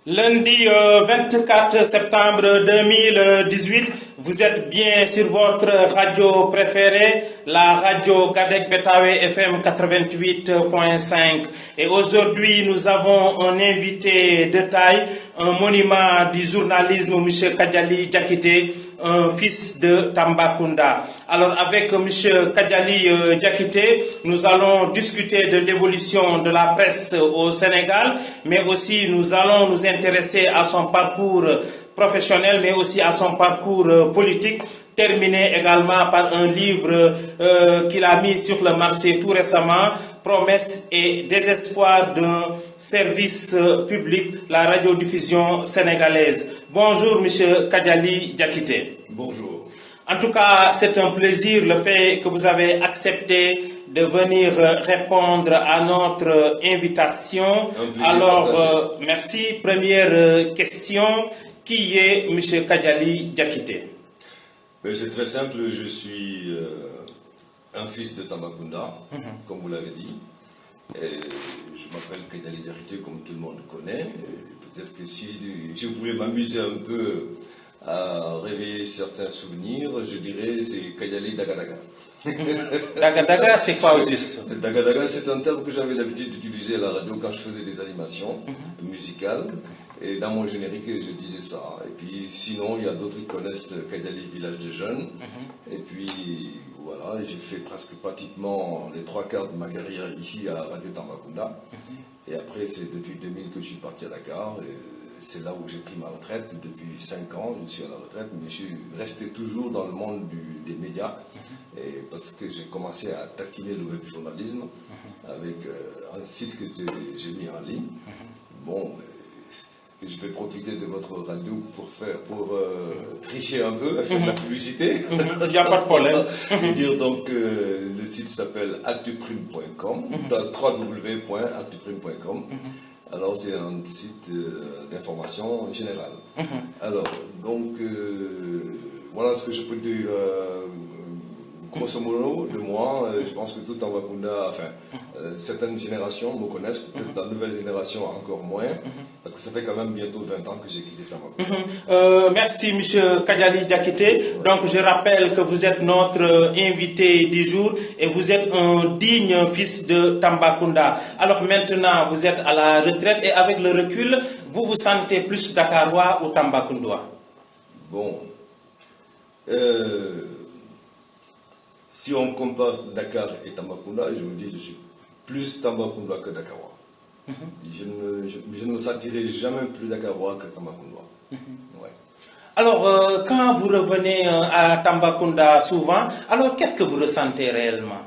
Lundi 24 septembre 2018, vous êtes bien sur votre radio préférée, la radio Gadek Betawe FM 88.5. Et aujourd'hui, nous avons un invité de taille, un monument du journalisme, M. Kadjali Diakité, un fils de Tambacounda. Alors avec M. Kadjali Diakité, nous allons discuter de l'évolution de la presse au Sénégal, mais aussi nous allons nous intéresser à son parcours professionnel, mais aussi à son parcours politique, terminé également par un livre qu'il a mis sur le marché tout récemment, Promesses et désespoir d'un service public, la radiodiffusion sénégalaise. Bonjour, M. Kadjali Diakité. Bonjour. En tout cas, c'est un plaisir le fait que vous avez accepté de venir répondre à notre invitation. Alors, merci. Première question, qui est M. Kadjali Diakité? C'est très simple, je suis un fils de Tambacounda, comme vous l'avez dit. Et je m'appelle Kadjali Diakité, comme tout le monde connaît. Peut-être que si je voulais m'amuser un peu à réveiller certains souvenirs, je dirais c'est Kadjali Dagadaga. Dagadaga, c'est quoi au juste? Dagadaga, c'est un terme que j'avais l'habitude d'utiliser à la radio quand je faisais des animations musicales. Et dans mon générique, je disais ça. Et puis sinon, il y a d'autres qui connaissent Kadjali Village des Jeunes. Et puis voilà, j'ai fait presque pratiquement les 3/4 de ma carrière ici à Radio Tambacounda. Et après, c'est depuis 2000 que je suis parti à Dakar. Et c'est là où j'ai pris ma retraite. Depuis 5 ans, je suis à la retraite, mais je suis resté toujours dans le monde des médias. Et parce que j'ai commencé à taquiner le web journalisme avec un site que j'ai mis en ligne. Bon, je vais profiter de votre radio pour tricher un peu, faire de la publicité. Il n'y a pas de problème. Et dire donc le site s'appelle actuprime.com, www.actuprime.com. Alors c'est un site d'information générale. Alors donc voilà ce que je peux dire grosso modo de moi. Je pense que tout Tambacounda, enfin certaines générations me connaissent, peut-être la nouvelle génération encore moins, parce que ça fait quand même bientôt 20 ans que j'ai quitté Tambacounda. Merci M. Kadjali Diakité. Donc je rappelle que vous êtes notre invité du jour et vous êtes un digne fils de Tambacounda. Alors maintenant vous êtes à la retraite et avec le recul, vous vous sentez plus Dakarois ou Tambacoundois? Bon, si on compare Dakar et Tambacounda, je vous dis je suis plus Tambacounda que Dakarois. Je ne me sentirai jamais plus Dakarois que Tambacounda. Ouais. Alors, quand vous revenez à Tambacounda souvent, alors qu'est-ce que vous ressentez réellement?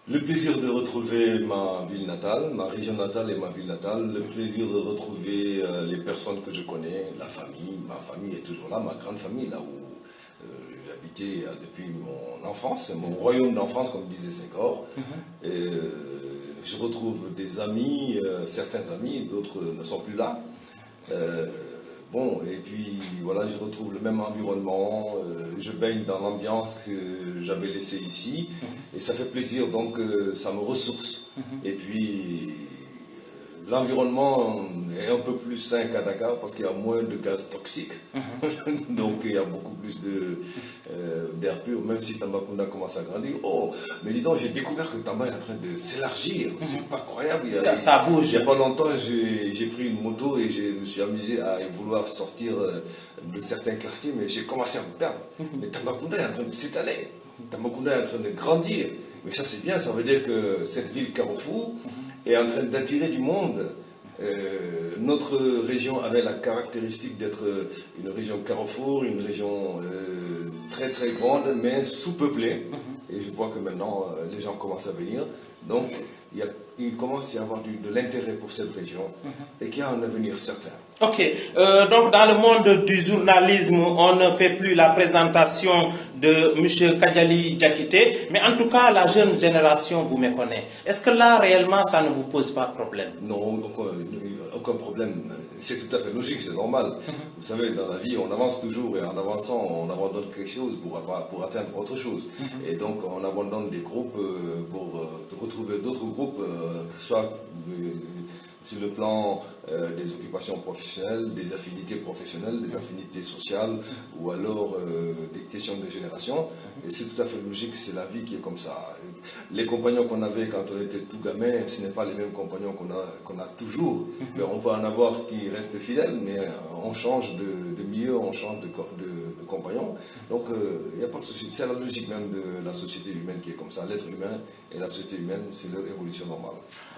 Le plaisir de retrouver ma ville natale, ma région natale et ma ville natale, le plaisir de retrouver les personnes que je connais, la famille, ma famille est toujours là, ma grande famille, là où j'habitais depuis mon enfance, mon royaume d'enfance, comme disait Senghor. Et je retrouve des amis, certains amis, d'autres ne sont plus là. Bon, et puis voilà, je retrouve le même environnement, je baigne dans l'ambiance que j'avais laissée ici, et ça fait plaisir, donc ça me ressource. Et puis l'environnement est un peu plus sain qu'à Dakar parce qu'il y a moins de gaz toxiques, donc il y a beaucoup plus d'air pur, même si Tambacounda commence à grandir. Oh, mais dis donc, j'ai découvert que Tamba est en train de s'élargir, c'est incroyable. Ça bouge. Il n'y a pas longtemps, j'ai pris une moto et je me suis amusé à vouloir sortir de certains quartiers, mais j'ai commencé à me perdre. Mais Tambacounda est en train de s'étaler, Tambacounda est en train de grandir. Mais ça c'est bien, ça veut dire que cette ville Carrefour est en train d'attirer du monde. Notre région avait la caractéristique d'être une région carrefour, une région très très grande, mais sous-peuplée. Et je vois que maintenant, les gens commencent à venir. Donc, il commence à y avoir de l'intérêt pour cette région et qu'il y a un avenir certain. Ok, donc dans le monde du journalisme, on ne fait plus la présentation de M. Kadjali Diakité, mais en tout cas, la jeune génération vous méconnaît. Est-ce que là, réellement, ça ne vous pose pas problème? Non, aucun problème. C'est tout à fait logique, c'est normal. Vous savez, dans la vie, on avance toujours et en avançant, on abandonne quelque chose pour atteindre autre chose. Et donc, on abandonne des groupes pour retrouver d'autres groupes, que ce soit sur le plan des occupations professionnelles, des affinités professionnelles, des affinités sociales, ou alors des questions de génération. Et c'est tout à fait logique, c'est la vie qui est comme ça. Les compagnons qu'on avait quand on était tout gamin, ce n'est pas les mêmes compagnons qu'on a toujours. Mais on peut en avoir qui restent fidèles, mais on change de milieu, on change de compagnons. Donc il n'y a pas de souci. C'est la logique même de la société humaine qui est comme ça. L'être humain et la société humaine, c'est leur évolution normale.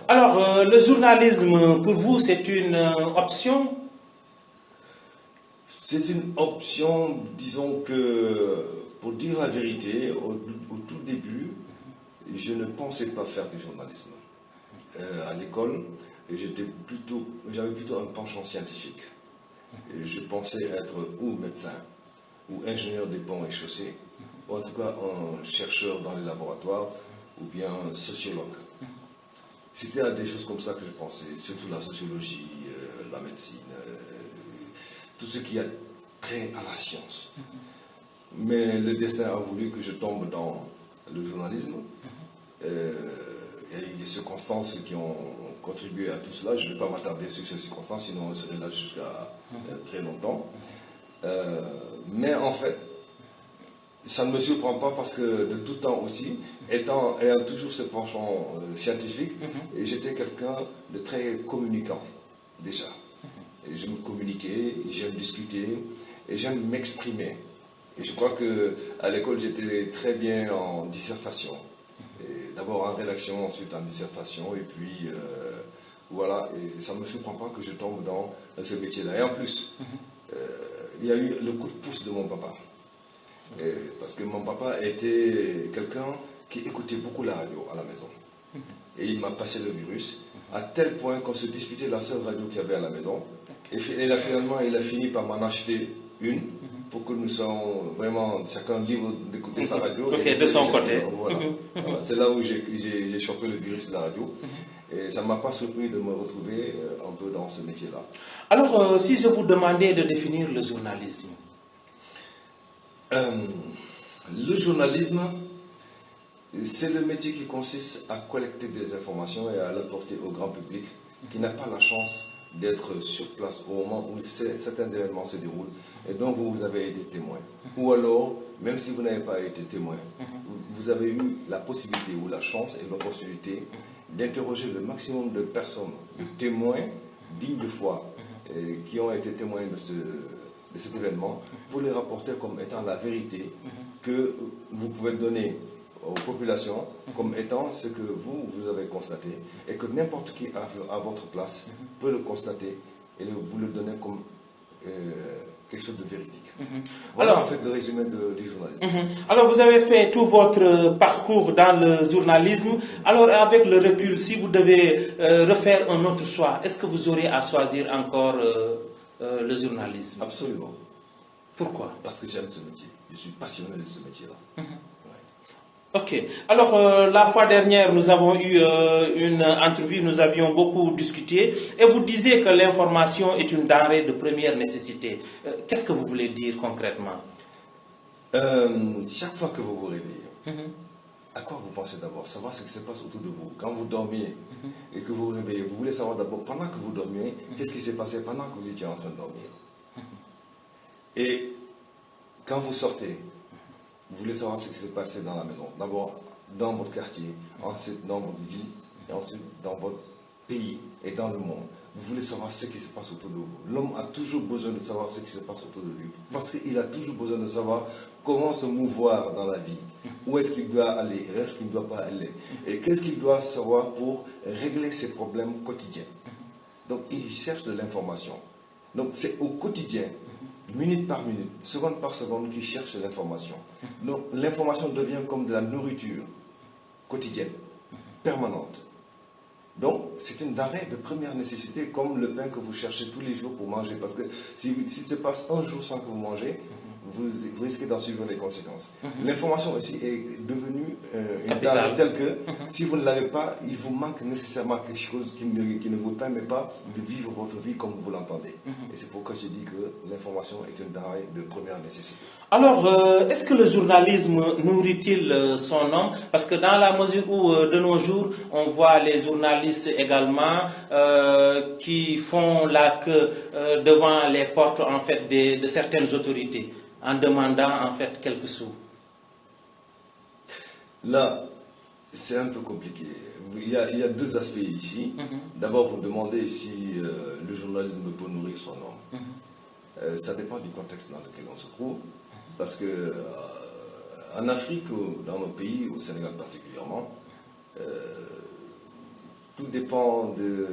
Alors, le journalisme, pour vous, c'est une option? C'est une option, disons que, pour dire la vérité, au tout début, je ne pensais pas faire du journalisme. À l'école, j'avais plutôt un penchant scientifique. Et je pensais être ou médecin, ou ingénieur des ponts et chaussées, ou en tout cas un chercheur dans les laboratoires, ou bien un sociologue. C'était des choses comme ça que je pensais, surtout la sociologie, la médecine, tout ce qui a trait à la science. Mais le destin a voulu que je tombe dans le journalisme. Il y a eu des circonstances qui ont contribué à tout cela. Je ne vais pas m'attarder sur ces circonstances, sinon on serait là jusqu'à très longtemps. Mais en fait, ça ne me surprend pas parce que de tout temps aussi, ayant toujours ce penchant scientifique, et j'étais quelqu'un de très communicant déjà. Et j'aime communiquer, j'aime discuter et j'aime m'exprimer. Et je crois qu'à l'école, j'étais très bien en dissertation. D'abord en rédaction, ensuite en dissertation, et puis voilà, et ça ne me surprend pas que je tombe dans ce métier-là. Et en plus, il y a eu le coup de pouce de mon papa. Parce que mon papa était quelqu'un qui écoutait beaucoup la radio à la maison. Et il m'a passé le virus, à tel point qu'on se disputait la seule radio qu'il y avait à la maison. Et finalement, il a fini par m'en acheter une, pour que nous soyons vraiment chacun libre d'écouter sa radio. Ok, de son côté. Voilà. Voilà. C'est là où j'ai chopé le virus de la radio. Et ça ne m'a pas surpris de me retrouver un peu dans ce métier-là. Alors, si je vous demandais de définir le journalisme? Le journalisme, c'est le métier qui consiste à collecter des informations et à l'apporter au grand public qui n'a pas la chance d'être sur place au moment où certains événements se déroulent et donc vous avez été témoin. Ou alors, même si vous n'avez pas été témoin, vous avez eu la possibilité ou la chance et l'opportunité d'interroger le maximum de personnes, de témoins dignes de foi, qui ont été témoins de cet événement, pour les rapporter comme étant la vérité que vous pouvez donner aux populations comme étant ce que vous avez constaté et que n'importe qui à votre place peut le constater et vous le donner comme quelque chose de véridique. Voilà. Alors, en fait le résumé du journalisme. Alors vous avez fait tout votre parcours dans le journalisme. Alors avec le recul, si vous devez refaire un autre choix, est-ce que vous aurez à choisir encore le journalisme? Absolument. Pourquoi? Parce que j'aime ce métier. Je suis passionné de ce métier-là. Ok. Alors, la fois dernière, nous avons eu une interview, nous avions beaucoup discuté, et vous disiez que l'information est une denrée de première nécessité. Qu'est-ce que vous voulez dire concrètement? Chaque fois que vous vous réveillez, à quoi vous pensez d'abord? Savoir ce qui se passe autour de vous. Quand vous dormiez et que vous vous réveillez, vous voulez savoir d'abord, pendant que vous dormiez, qu'est-ce qui s'est passé pendant que vous étiez en train de dormir. Et quand vous sortez, vous voulez savoir ce qui s'est passé dans la maison. D'abord dans votre quartier, ensuite dans votre vie, et ensuite dans votre pays et dans le monde. Vous voulez savoir ce qui se passe autour de vous. L'homme a toujours besoin de savoir ce qui se passe autour de lui. Parce qu'il a toujours besoin de savoir comment se mouvoir dans la vie. Où est-ce qu'il doit aller, où est-ce qu'il ne doit pas aller. Et qu'est-ce qu'il doit savoir pour régler ses problèmes quotidiens. Donc il cherche de l'information. Donc c'est au quotidien, minute par minute, seconde par seconde, qu'il cherche l'information. Donc l'information devient comme de la nourriture quotidienne, permanente. Donc c'est une denrée de première nécessité, comme le pain que vous cherchez tous les jours pour manger. Parce que s'il se passe un jour sans que vous mangez, vous risquez d'en subir les conséquences. L'information aussi est devenue une Capitale. denrée telle que si vous ne l'avez pas, il vous manque nécessairement quelque chose qui ne vous permet pas de vivre votre vie comme vous l'entendez. Et c'est pourquoi je dis que l'information est une denrée de première nécessité. Alors, est-ce que le journalisme nourrit-il son homme? Parce que dans la mesure où, de nos jours, on voit les journalistes également qui font la queue devant les portes en fait de certaines autorités en demandant en fait quelques sous. Là, c'est un peu compliqué. Il y a deux aspects ici. D'abord, vous demandez si le journalisme peut nourrir son homme. Ça dépend du contexte dans lequel on se trouve. Parce que en Afrique, dans nos pays, au Sénégal particulièrement, tout dépend de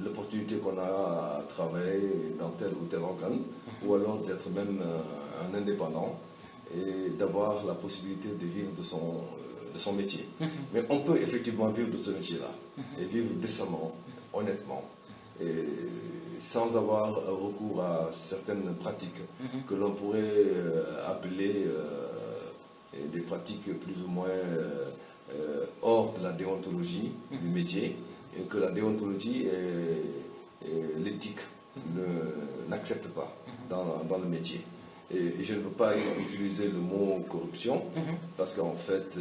l'opportunité qu'on a à travailler dans tel ou tel organe, ou alors d'être même un indépendant et d'avoir la possibilité de vivre de son métier. Mais on peut effectivement vivre de ce métier-là et vivre décemment, honnêtement, et sans avoir recours à certaines pratiques que l'on pourrait appeler des pratiques plus ou moins hors de la déontologie du métier, et que la déontologie et l'éthique n'acceptent pas dans le métier. Et je ne veux pas utiliser le mot corruption, parce qu'en fait,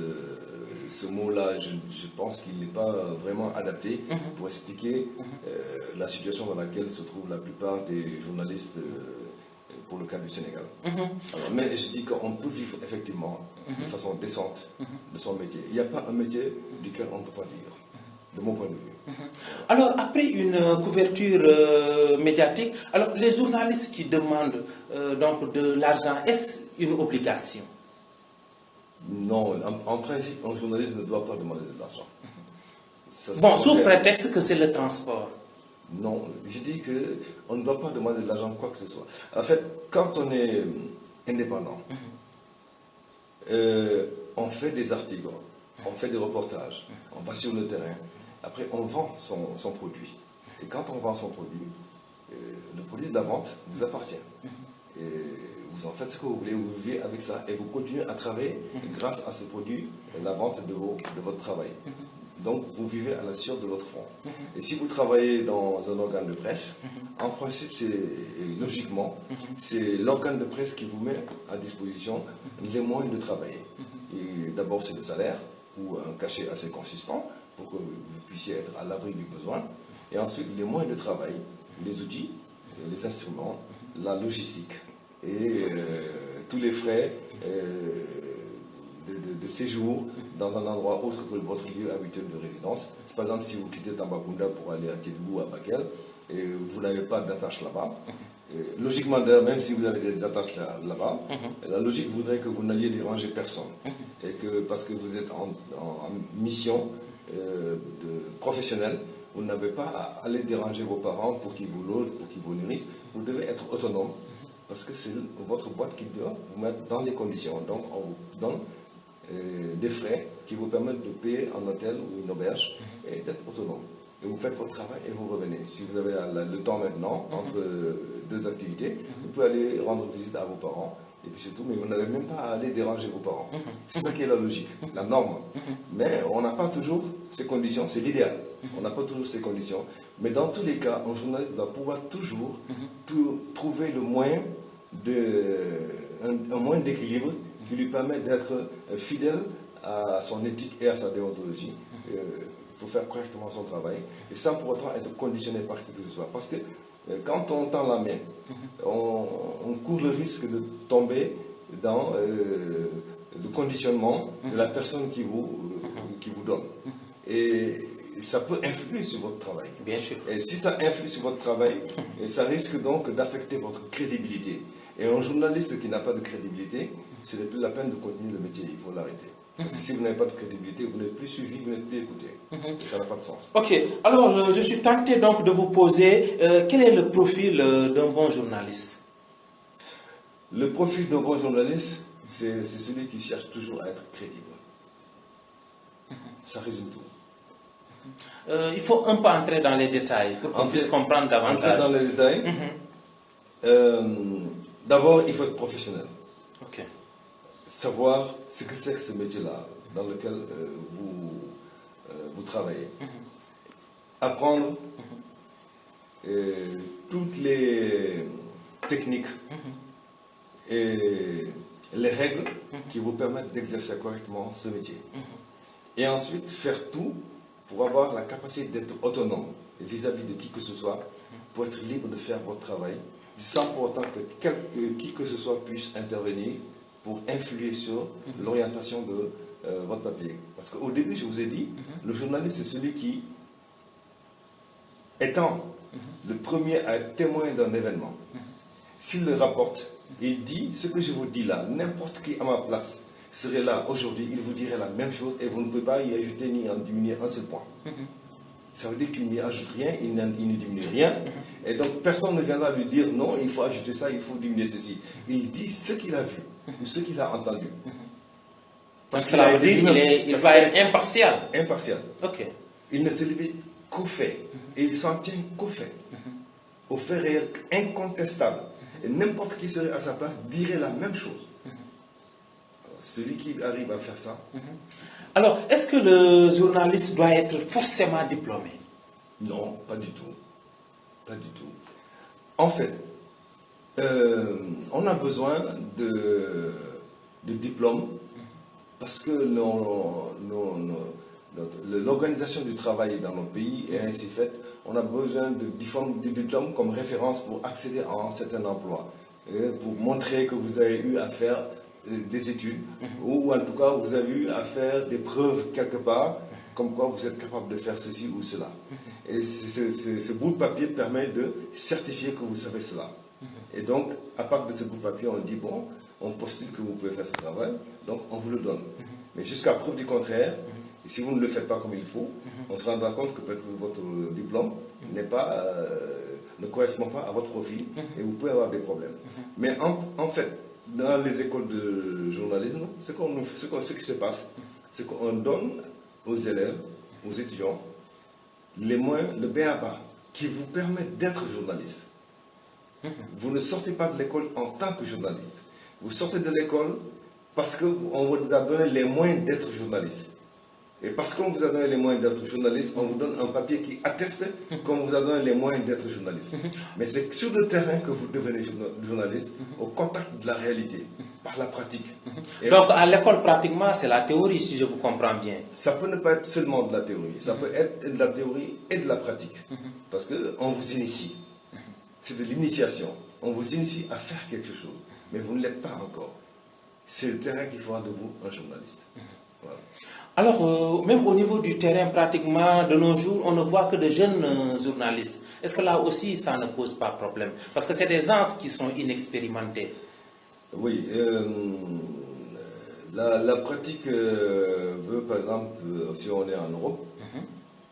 ce mot-là, je pense qu'il n'est pas vraiment adapté pour expliquer la situation dans laquelle se trouvent la plupart des journalistes pour le cas du Sénégal. Alors, mais je dis qu'on peut vivre effectivement de façon décente de son métier. Il n'y a pas un métier duquel on ne peut pas vivre, de mon point de vue. Alors, après une couverture médiatique, alors les journalistes qui demandent donc de l'argent, est-ce une obligation? Non, en principe, un journaliste ne doit pas demander de l'argent. Bon, sous prétexte que c'est le transport. Non, je dis qu'on ne doit pas demander de l'argent, quoi que ce soit. En fait, quand on est indépendant, on fait des articles, on fait des reportages, on va sur le terrain, après on vend son produit. Et quand on vend son produit, le produit de la vente vous appartient. Et vous en faites ce que vous voulez, vous vivez avec ça et vous continuez à travailler grâce à ce produit, la vente de votre travail. Donc vous vivez à la sueur de votre front. Et si vous travaillez dans un organe de presse, en principe, logiquement, c'est l'organe de presse qui vous met à disposition les moyens de travailler. D'abord, c'est le salaire ou un cachet assez consistant pour que vous puissiez être à l'abri du besoin. Et ensuite, les moyens de travail, les outils, les instruments, la logistique et tous les frais de séjour dans un endroit autre que votre lieu habituel de résidence. Par exemple, si vous quittez Tambacounda pour aller à Kédougou ou à Bakel, et vous n'avez pas d'attache là-bas, logiquement d'ailleurs, même si vous avez des attaches là-bas, la logique voudrait que vous n'alliez déranger personne. Et que parce que vous êtes en mission professionnelle, vous n'avez pas à aller déranger vos parents pour qu'ils vous logent, pour qu'ils vous nourrissent. Vous devez être autonome parce que c'est votre boîte qui doit vous mettre dans les conditions. Donc on vous donne des frais qui vous permettent de payer un hôtel ou une auberge et d'être autonome. Et vous faites votre travail et vous revenez. Si vous avez le temps maintenant, entre deux activités, vous pouvez aller rendre visite à vos parents, et puis c'est tout, mais vous n'avez même pas à aller déranger vos parents. C'est ça qui est la logique, la norme. Mais on n'a pas toujours ces conditions, c'est l'idéal. On n'a pas toujours ces conditions. Mais dans tous les cas, un journaliste doit pouvoir toujours trouver le moyen un moyen d'équilibre qui lui permet d'être fidèle à son éthique et à sa déontologie. Il faut faire correctement son travail et sans pour autant être conditionné par qui que ce soit. Parce que quand on tend la main, on court le risque de tomber dans le conditionnement de la personne qui vous donne. Et ça peut influer sur votre travail. Bien sûr. Et si ça influe sur votre travail, ça risque donc d'affecter votre crédibilité. Et un journaliste qui n'a pas de crédibilité, ce n'est plus la peine de continuer le métier, il faut l'arrêter. Parce que si vous n'avez pas de crédibilité, vous n'êtes plus suivi, vous n'êtes plus écouté. Et ça n'a pas de sens. Ok, alors je suis tenté donc de vous poser, quel est le profil d'un bon journaliste? Le profil d'un bon journaliste, c'est celui qui cherche toujours à être crédible. Ça résume tout. Il faut un peu entrer dans les détails pour qu'on puisse comprendre davantage. Entrer dans les détails. D'abord, il faut être professionnel. Ok. Savoir ce que c'est que ce métier-là dans lequel vous travaillez. Apprendre toutes les techniques et les règles qui vous permettent d'exercer correctement ce métier. Et ensuite, faire tout pour avoir la capacité d'être autonome vis-à-vis de qui que ce soit, pour être libre de faire votre travail, sans pour autant que qui que ce soit puisse intervenir pour influer sur l'orientation de votre papier. Parce qu'au début, je vous ai dit, le journaliste, c'est celui qui, étant le premier à être témoin d'un événement, s'il le rapporte, il dit ce que je vous dis là, n'importe qui à ma place serait là aujourd'hui, il vous dirait la même chose et vous ne pouvez pas y ajouter ni en diminuer un seul point. Ça veut dire qu'il n'y ajoute rien, il ne diminue rien. Et donc personne ne viendra lui dire non, il faut ajouter ça, il faut diminuer ceci. Il dit ce qu'il a vu ou ce qu'il a entendu. Parce que cela veut dire qu'il va être impartial. Impartial. Ok. Il ne se limite qu'aux faits. Et il s'en tient qu'aux faits. Aux faits réels incontestables. Et n'importe qui serait à sa place dirait la même chose. Celui qui arrive à faire ça. Alors, est-ce que le journaliste doit être forcément diplômé? Non, pas du tout. Pas du tout. En fait, on a besoin de diplômes parce que l'organisation du travail dans notre pays est ainsi faite. On a besoin de diplômes comme référence pour accéder à un certain emploi, pour montrer que vous avez eu à faire des études, ou en tout cas vous avez eu à faire des preuves quelque part, comme quoi vous êtes capable de faire ceci ou cela. Et ce bout de papier permet de certifier que vous savez cela. Et donc, à part de ce bout de papier, on dit, bon, on postule que vous pouvez faire ce travail, donc on vous le donne. Mais jusqu'à preuve du contraire, et si vous ne le faites pas comme il faut, on se rendra compte que peut-être votre diplôme ne correspond pas à votre profil et vous pouvez avoir des problèmes. Mais en fait, dans les écoles de journalisme, ce qui se passe, c'est qu'on donne aux élèves, aux étudiants, les moyens, le b.a.-ba, qui vous permettent d'être journaliste. Vous ne sortez pas de l'école en tant que journaliste. Vous sortez de l'école parce qu'on vous a donné les moyens d'être journaliste. Et parce qu'on vous a donné les moyens d'être journaliste, on vous donne un papier qui atteste qu'on vous a donné les moyens d'être journaliste. Mais c'est sur le terrain que vous devenez journaliste, au contact de la réalité, par la pratique. Et donc à l'école, pratiquement, c'est la théorie, si je vous comprends bien. Ça peut ne pas être seulement de la théorie, ça peut être de la théorie et de la pratique. Parce qu'on vous initie. C'est de l'initiation. On vous initie à faire quelque chose, mais vous ne l'êtes pas encore. C'est le terrain qui fera de vous un journaliste. Voilà. Alors, même au niveau du terrain, pratiquement, de nos jours, on ne voit que de jeunes journalistes. Est-ce que là aussi, ça ne pose pas problème? Parce que c'est des gens qui sont inexpérimentés. Oui, la pratique veut, par exemple, si on est en Europe,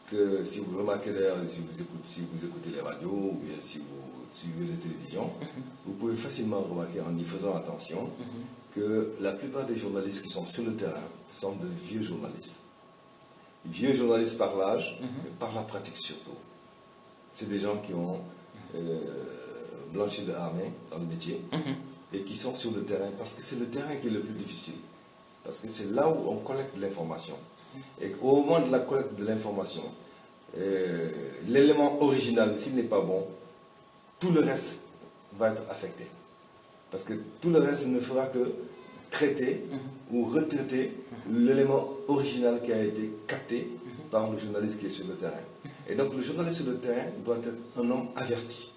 que si vous remarquez d'ailleurs, si vous écoutez les radios ou bien si vous suivez les télévisions, vous pouvez facilement remarquer en y faisant attention que la plupart des journalistes qui sont sur le terrain sont de vieux journalistes. Vieux journalistes par l'âge, mais par la pratique surtout. C'est des gens qui ont blanchi de armée dans le métier et qui sont sur le terrain parce que c'est le terrain qui est le plus difficile. Parce que c'est là où on collecte l'information. Et au moment de la collecte de l'information, l'élément original, s'il n'est pas bon, tout le reste va être affecté. Parce que tout le reste ne fera que traiter ou retraiter l'élément original qui a été capté par le journaliste qui est sur le terrain. Et donc le journaliste sur le terrain doit être un homme averti,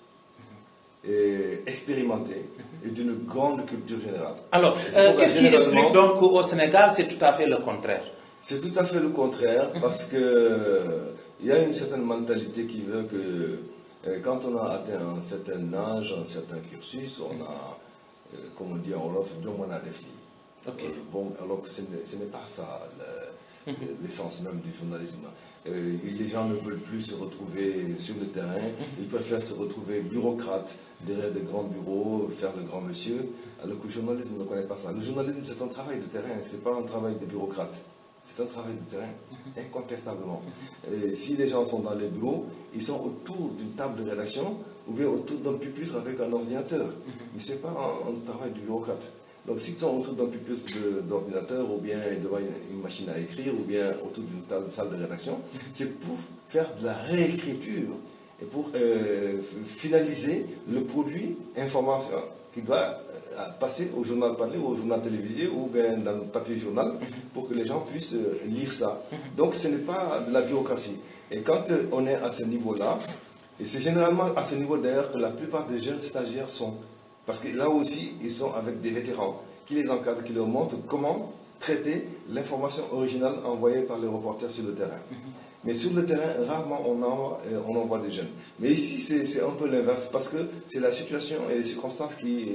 et expérimenté et d'une grande culture générale. Alors, qu'est-ce qui explique donc qu'au Sénégal, c'est tout à fait le contraire? C'est tout à fait le contraire parce qu'il y a une certaine mentalité qui veut que quand on a atteint un certain âge, un certain cursus, on a, comme on dit en Wolof, on a défini. Bon, alors que ce n'est pas ça l'essence même du journalisme. Les gens ne veulent plus se retrouver sur le terrain, ils préfèrent se retrouver bureaucrates derrière de grands bureaux, faire le grand monsieur, alors que le journalisme ne connaît pas ça. Le journalisme, c'est un travail de terrain, ce n'est pas un travail de bureaucrate. C'est un travail de terrain, incontestablement. Et si les gens sont dans les bureaux, ils sont autour d'une table de rédaction ou bien autour d'un pupitre avec un ordinateur. Mais ce n'est pas un travail du bureaucrate. Donc s'ils sont autour d'un pupitre d'ordinateur, ou bien devant une machine à écrire, ou bien autour d'une salle de rédaction, c'est pour faire de la réécriture et pour finaliser le produit information qui doit passer au journal parlé ou au journal télévisé ou bien dans le papier journal pour que les gens puissent lire ça. Donc ce n'est pas de la bureaucratie. Et quand on est à ce niveau-là, et c'est généralement à ce niveau d'ailleurs que la plupart des jeunes stagiaires sont, parce que là aussi ils sont avec des vétérans qui les encadrent, qui leur montrent comment traiter l'information originale envoyée par les reporters sur le terrain. Mais sur le terrain, rarement on envoie des jeunes. Mais ici, c'est un peu l'inverse, parce que c'est la situation et les circonstances qui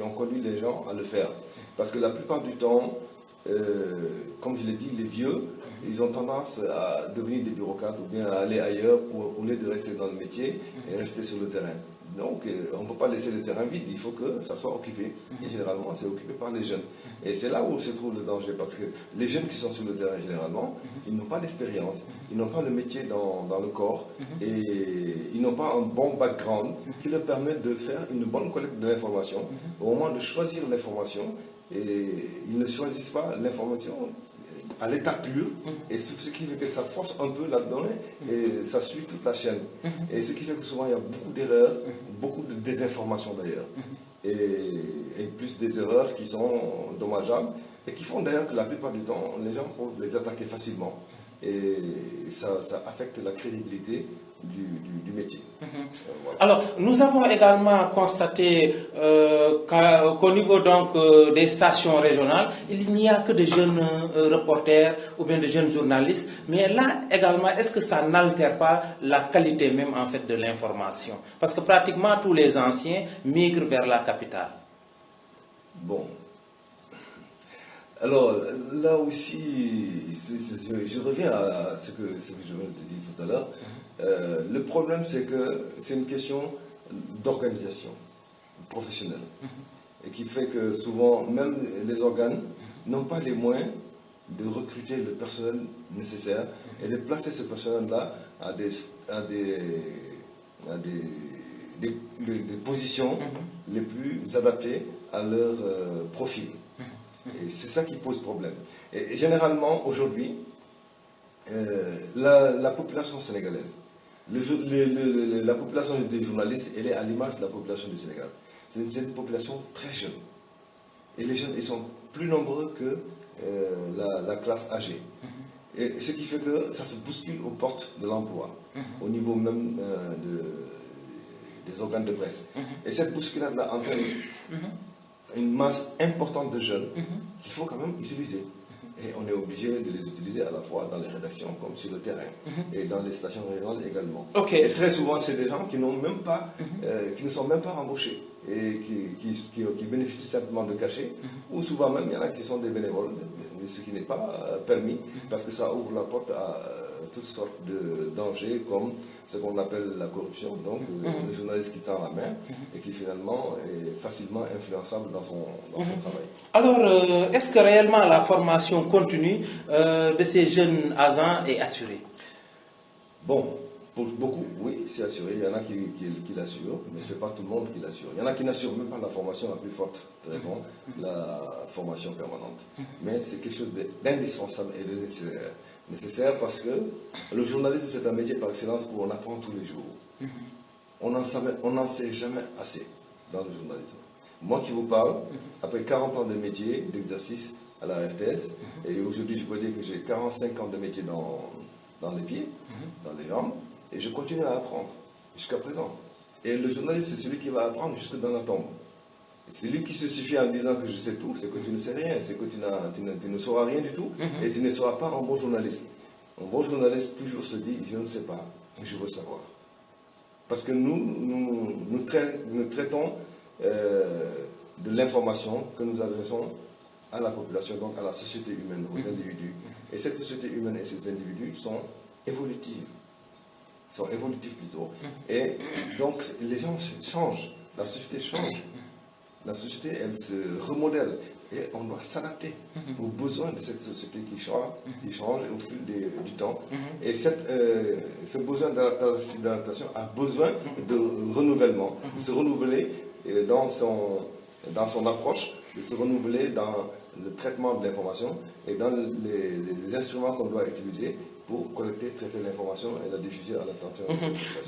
ont conduit les gens à le faire. Parce que la plupart du temps, comme je l'ai dit, les vieux, ils ont tendance à devenir des bureaucrates ou bien à aller ailleurs au lieu de rester dans le métier et rester sur le terrain. Donc, on ne peut pas laisser le terrain vide, il faut que ça soit occupé. Et généralement, c'est occupé par les jeunes. Et c'est là où se trouve le danger, parce que les jeunes qui sont sur le terrain, généralement, ils n'ont pas d'expérience, ils n'ont pas le métier dans le corps, et ils n'ont pas un bon background qui leur permet de faire une bonne collecte de l'information. Au moment de choisir l'information, et ils ne choisissent pas l'information à l'état pur, et ce qui fait que ça force un peu là-dedans, et ça suit toute la chaîne. Et ce qui fait que souvent il y a beaucoup d'erreurs, beaucoup de désinformation d'ailleurs, et plus des erreurs qui sont dommageables, et qui font d'ailleurs que la plupart du temps, les gens peuvent les attaquer facilement. Et ça affecte la crédibilité du métier. Voilà. Alors, nous avons également constaté qu'au niveau donc, des stations régionales, il n'y a que de jeunes reporters ou bien de jeunes journalistes. Mais là également, est-ce que ça n'altère pas la qualité même en fait de l'information? Parce que pratiquement tous les anciens migrent vers la capitale. Bon. Alors là aussi, je reviens à ce que je viens de te dire tout à l'heure. Le problème, c'est que c'est une question d'organisation professionnelle. Et qui fait que souvent, même les organes n'ont pas les moyens de recruter le personnel nécessaire et de placer ce personnel-là à des positions les plus adaptées à leur profil. Et c'est ça qui pose problème. Et généralement, aujourd'hui, la population sénégalaise, la population des journalistes, elle est à l'image de la population du Sénégal. C'est une population très jeune. Et les jeunes, ils sont plus nombreux que la classe âgée. Et ce qui fait que ça se bouscule aux portes de l'emploi, au niveau même des organes de presse. Et cette bousculade-là entraîne une masse importante de jeunes qu'il faut quand même utiliser. Et on est obligé de les utiliser à la fois dans les rédactions comme sur le terrain et dans les stations régionales également. Et très souvent, c'est des gens qui n'ont même pas, qui ne sont même pas embauchés et qui bénéficient simplement de cachets. Ou souvent même, il y en a qui sont des bénévoles, ce qui n'est pas permis parce que ça ouvre la porte à toutes sortes de dangers comme ce qu'on appelle la corruption, donc le journaliste qui tend la main et qui finalement est facilement influençable dans son travail. Alors, est-ce que réellement la formation continue de ces jeunes agents est assurée? Bon, pour beaucoup, oui, c'est assuré. Il y en a qui l'assurent, mais ce n'est pas tout le monde qui l'assure. Il y en a qui n'assurent même pas la formation la plus forte de raison, la formation permanente. Mais c'est quelque chose d'indispensable et de nécessaire. Nécessaire parce que le journalisme, c'est un métier par excellence où on apprend tous les jours. On n'en sait jamais assez dans le journalisme. Moi qui vous parle, après 40 ans de métier, d'exercice à la RTS, et aujourd'hui je peux dire que j'ai 45 ans de métier dans les pieds, dans les jambes, et je continue à apprendre jusqu'à présent. Et le journaliste, c'est celui qui va apprendre jusque dans la tombe. Celui qui se suffit en disant que je sais tout, c'est que tu ne sais rien, c'est que tu ne sauras rien du tout, et tu ne seras pas un bon journaliste. Un bon journaliste toujours se dit, je ne sais pas, mais je veux savoir. Parce que nous traitons de l'information que nous adressons à la population, donc à la société humaine, aux individus. Et cette société humaine et ces individus sont évolutifs. Sont évolutifs plutôt. Et donc les gens changent, la société change. La société, elle se remodèle. et on doit s'adapter aux besoins de cette société qui change au fil du temps. Et ce besoin d'adaptation a besoin de renouvellement, de se renouveler dans son approche, de se renouveler dans le traitement de l'information et dans les instruments qu'on doit utiliser pour collecter, traiter l'information et la diffuser à l'attention.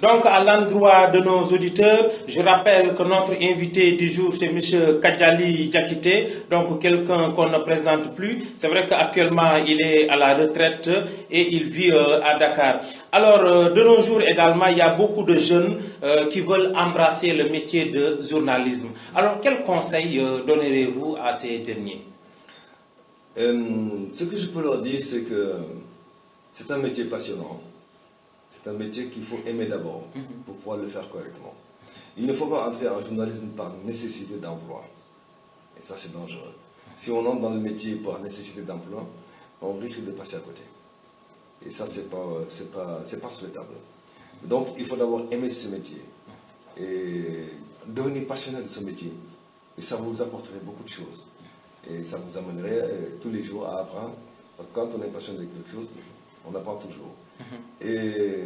Donc, à l'endroit de nos auditeurs, je rappelle que notre invité du jour, c'est M. Kadjali Diakité, donc quelqu'un qu'on ne présente plus. C'est vrai qu'actuellement, il est à la retraite et il vit à Dakar. Alors, de nos jours également, il y a beaucoup de jeunes qui veulent embrasser le métier de journalisme. Alors, quel conseil donnerez-vous à ces derniers? Ce que je peux leur dire, c'est que c'est un métier passionnant. C'est un métier qu'il faut aimer d'abord pour pouvoir le faire correctement. Il ne faut pas entrer en journalisme par nécessité d'emploi. Et ça, c'est dangereux. Si on entre dans le métier par nécessité d'emploi, on risque de passer à côté. Et ça, c'est pas souhaitable. Donc, il faut d'abord aimer ce métier et devenir passionné de ce métier. Et ça vous apporterait beaucoup de choses. Et ça vous amènerait tous les jours à apprendre. Parce que quand on est passionné de quelque chose, on apprend toujours. Et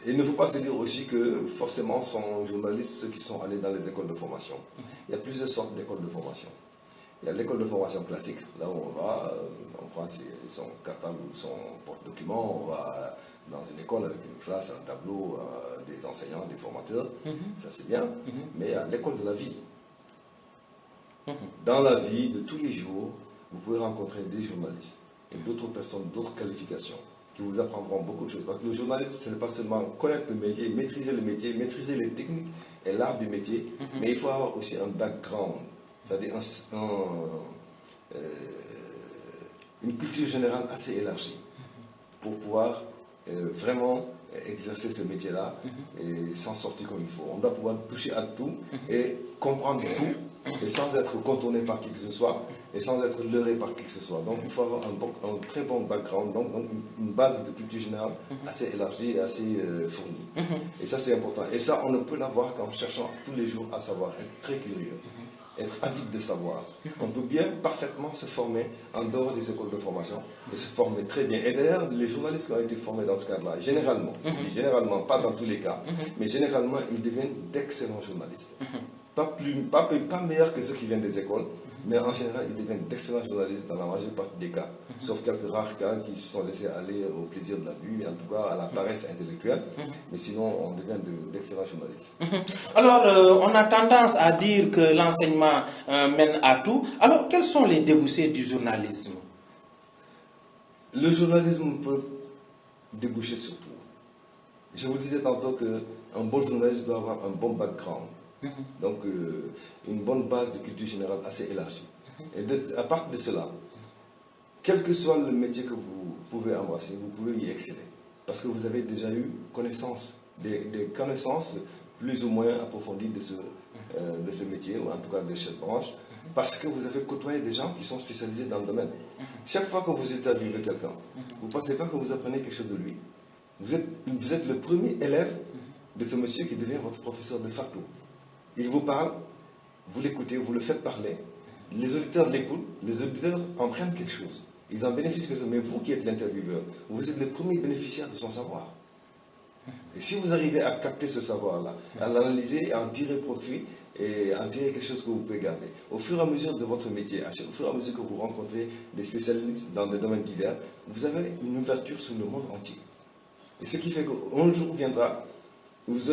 il ne faut pas se dire aussi que forcément sont journalistes ceux qui sont allés dans les écoles de formation. Il y a plusieurs sortes d'écoles de formation. Il y a l'école de formation classique, là où on va, on prend son cartable ou son porte-document, on va dans une école avec une classe, un tableau, des enseignants, des formateurs, ça c'est bien. Mais il y a l'école de la vie. Dans la vie de tous les jours, vous pouvez rencontrer des journalistes et d'autres personnes, d'autres qualifications qui vous apprendront beaucoup de choses. Parce que le journaliste, ce n'est pas seulement connaître le métier, maîtriser les techniques et l'art du métier, mais il faut avoir aussi un background, c'est-à-dire une culture générale assez élargie pour pouvoir vraiment exercer ce métier-là et s'en sortir comme il faut. On doit pouvoir toucher à tout et comprendre tout et sans être contourné par qui que ce soit et sans être leurré par qui que ce soit. Donc il faut avoir un très bon background, donc une base de culture générale assez élargie et assez fournie. Et ça c'est important. Et ça on ne peut l'avoir qu'en cherchant tous les jours à savoir, être très curieux, être avide de savoir. On peut bien parfaitement se former en dehors des écoles de formation et se former très bien. Et d'ailleurs, les journalistes qui ont été formés dans ce cadre-là, généralement, pas dans tous les cas, mais généralement, ils deviennent d'excellents journalistes. Pas meilleurs que ceux qui viennent des écoles, mais en général, ils deviennent d'excellents journalistes dans la majeure partie des cas, sauf quelques rares cas qui se sont laissés aller au plaisir de la vue, en tout cas à la paresse intellectuelle, mais sinon, on devient d'excellents journalistes. Alors, on a tendance à dire que l'enseignement mène à tout. Alors, quels sont les débouchés du journalisme? Le journalisme peut déboucher sur tout. Je vous disais tantôt qu'un bon journaliste doit avoir un bon background. Donc, une bonne base de culture générale assez élargie. Et à partir de cela, quel que soit le métier que vous pouvez embrasser, vous pouvez y exceller. Parce que vous avez déjà eu connaissance, des connaissances plus ou moins approfondies de ce métier, ou en tout cas de cette branche, parce que vous avez côtoyé des gens qui sont spécialisés dans le domaine. Chaque fois que vous interviewez quelqu'un, vous ne pensez pas que vous apprenez quelque chose de lui. Vous êtes le premier élève de ce monsieur qui devient votre professeur de facto. Il vous parle, vous l'écoutez, vous le faites parler, les auditeurs l'écoutent, les auditeurs en prennent quelque chose. Ils en bénéficient que ça, mais vous qui êtes l'intervieweur, vous êtes le premier bénéficiaire de son savoir. Et si vous arrivez à capter ce savoir-là, à l'analyser, à en tirer profit et à en tirer quelque chose que vous pouvez garder, au fur et à mesure de votre métier, au fur et à mesure que vous rencontrez des spécialistes dans des domaines divers, vous avez une ouverture sur le monde entier. Et ce qui fait qu'un jour viendra, vous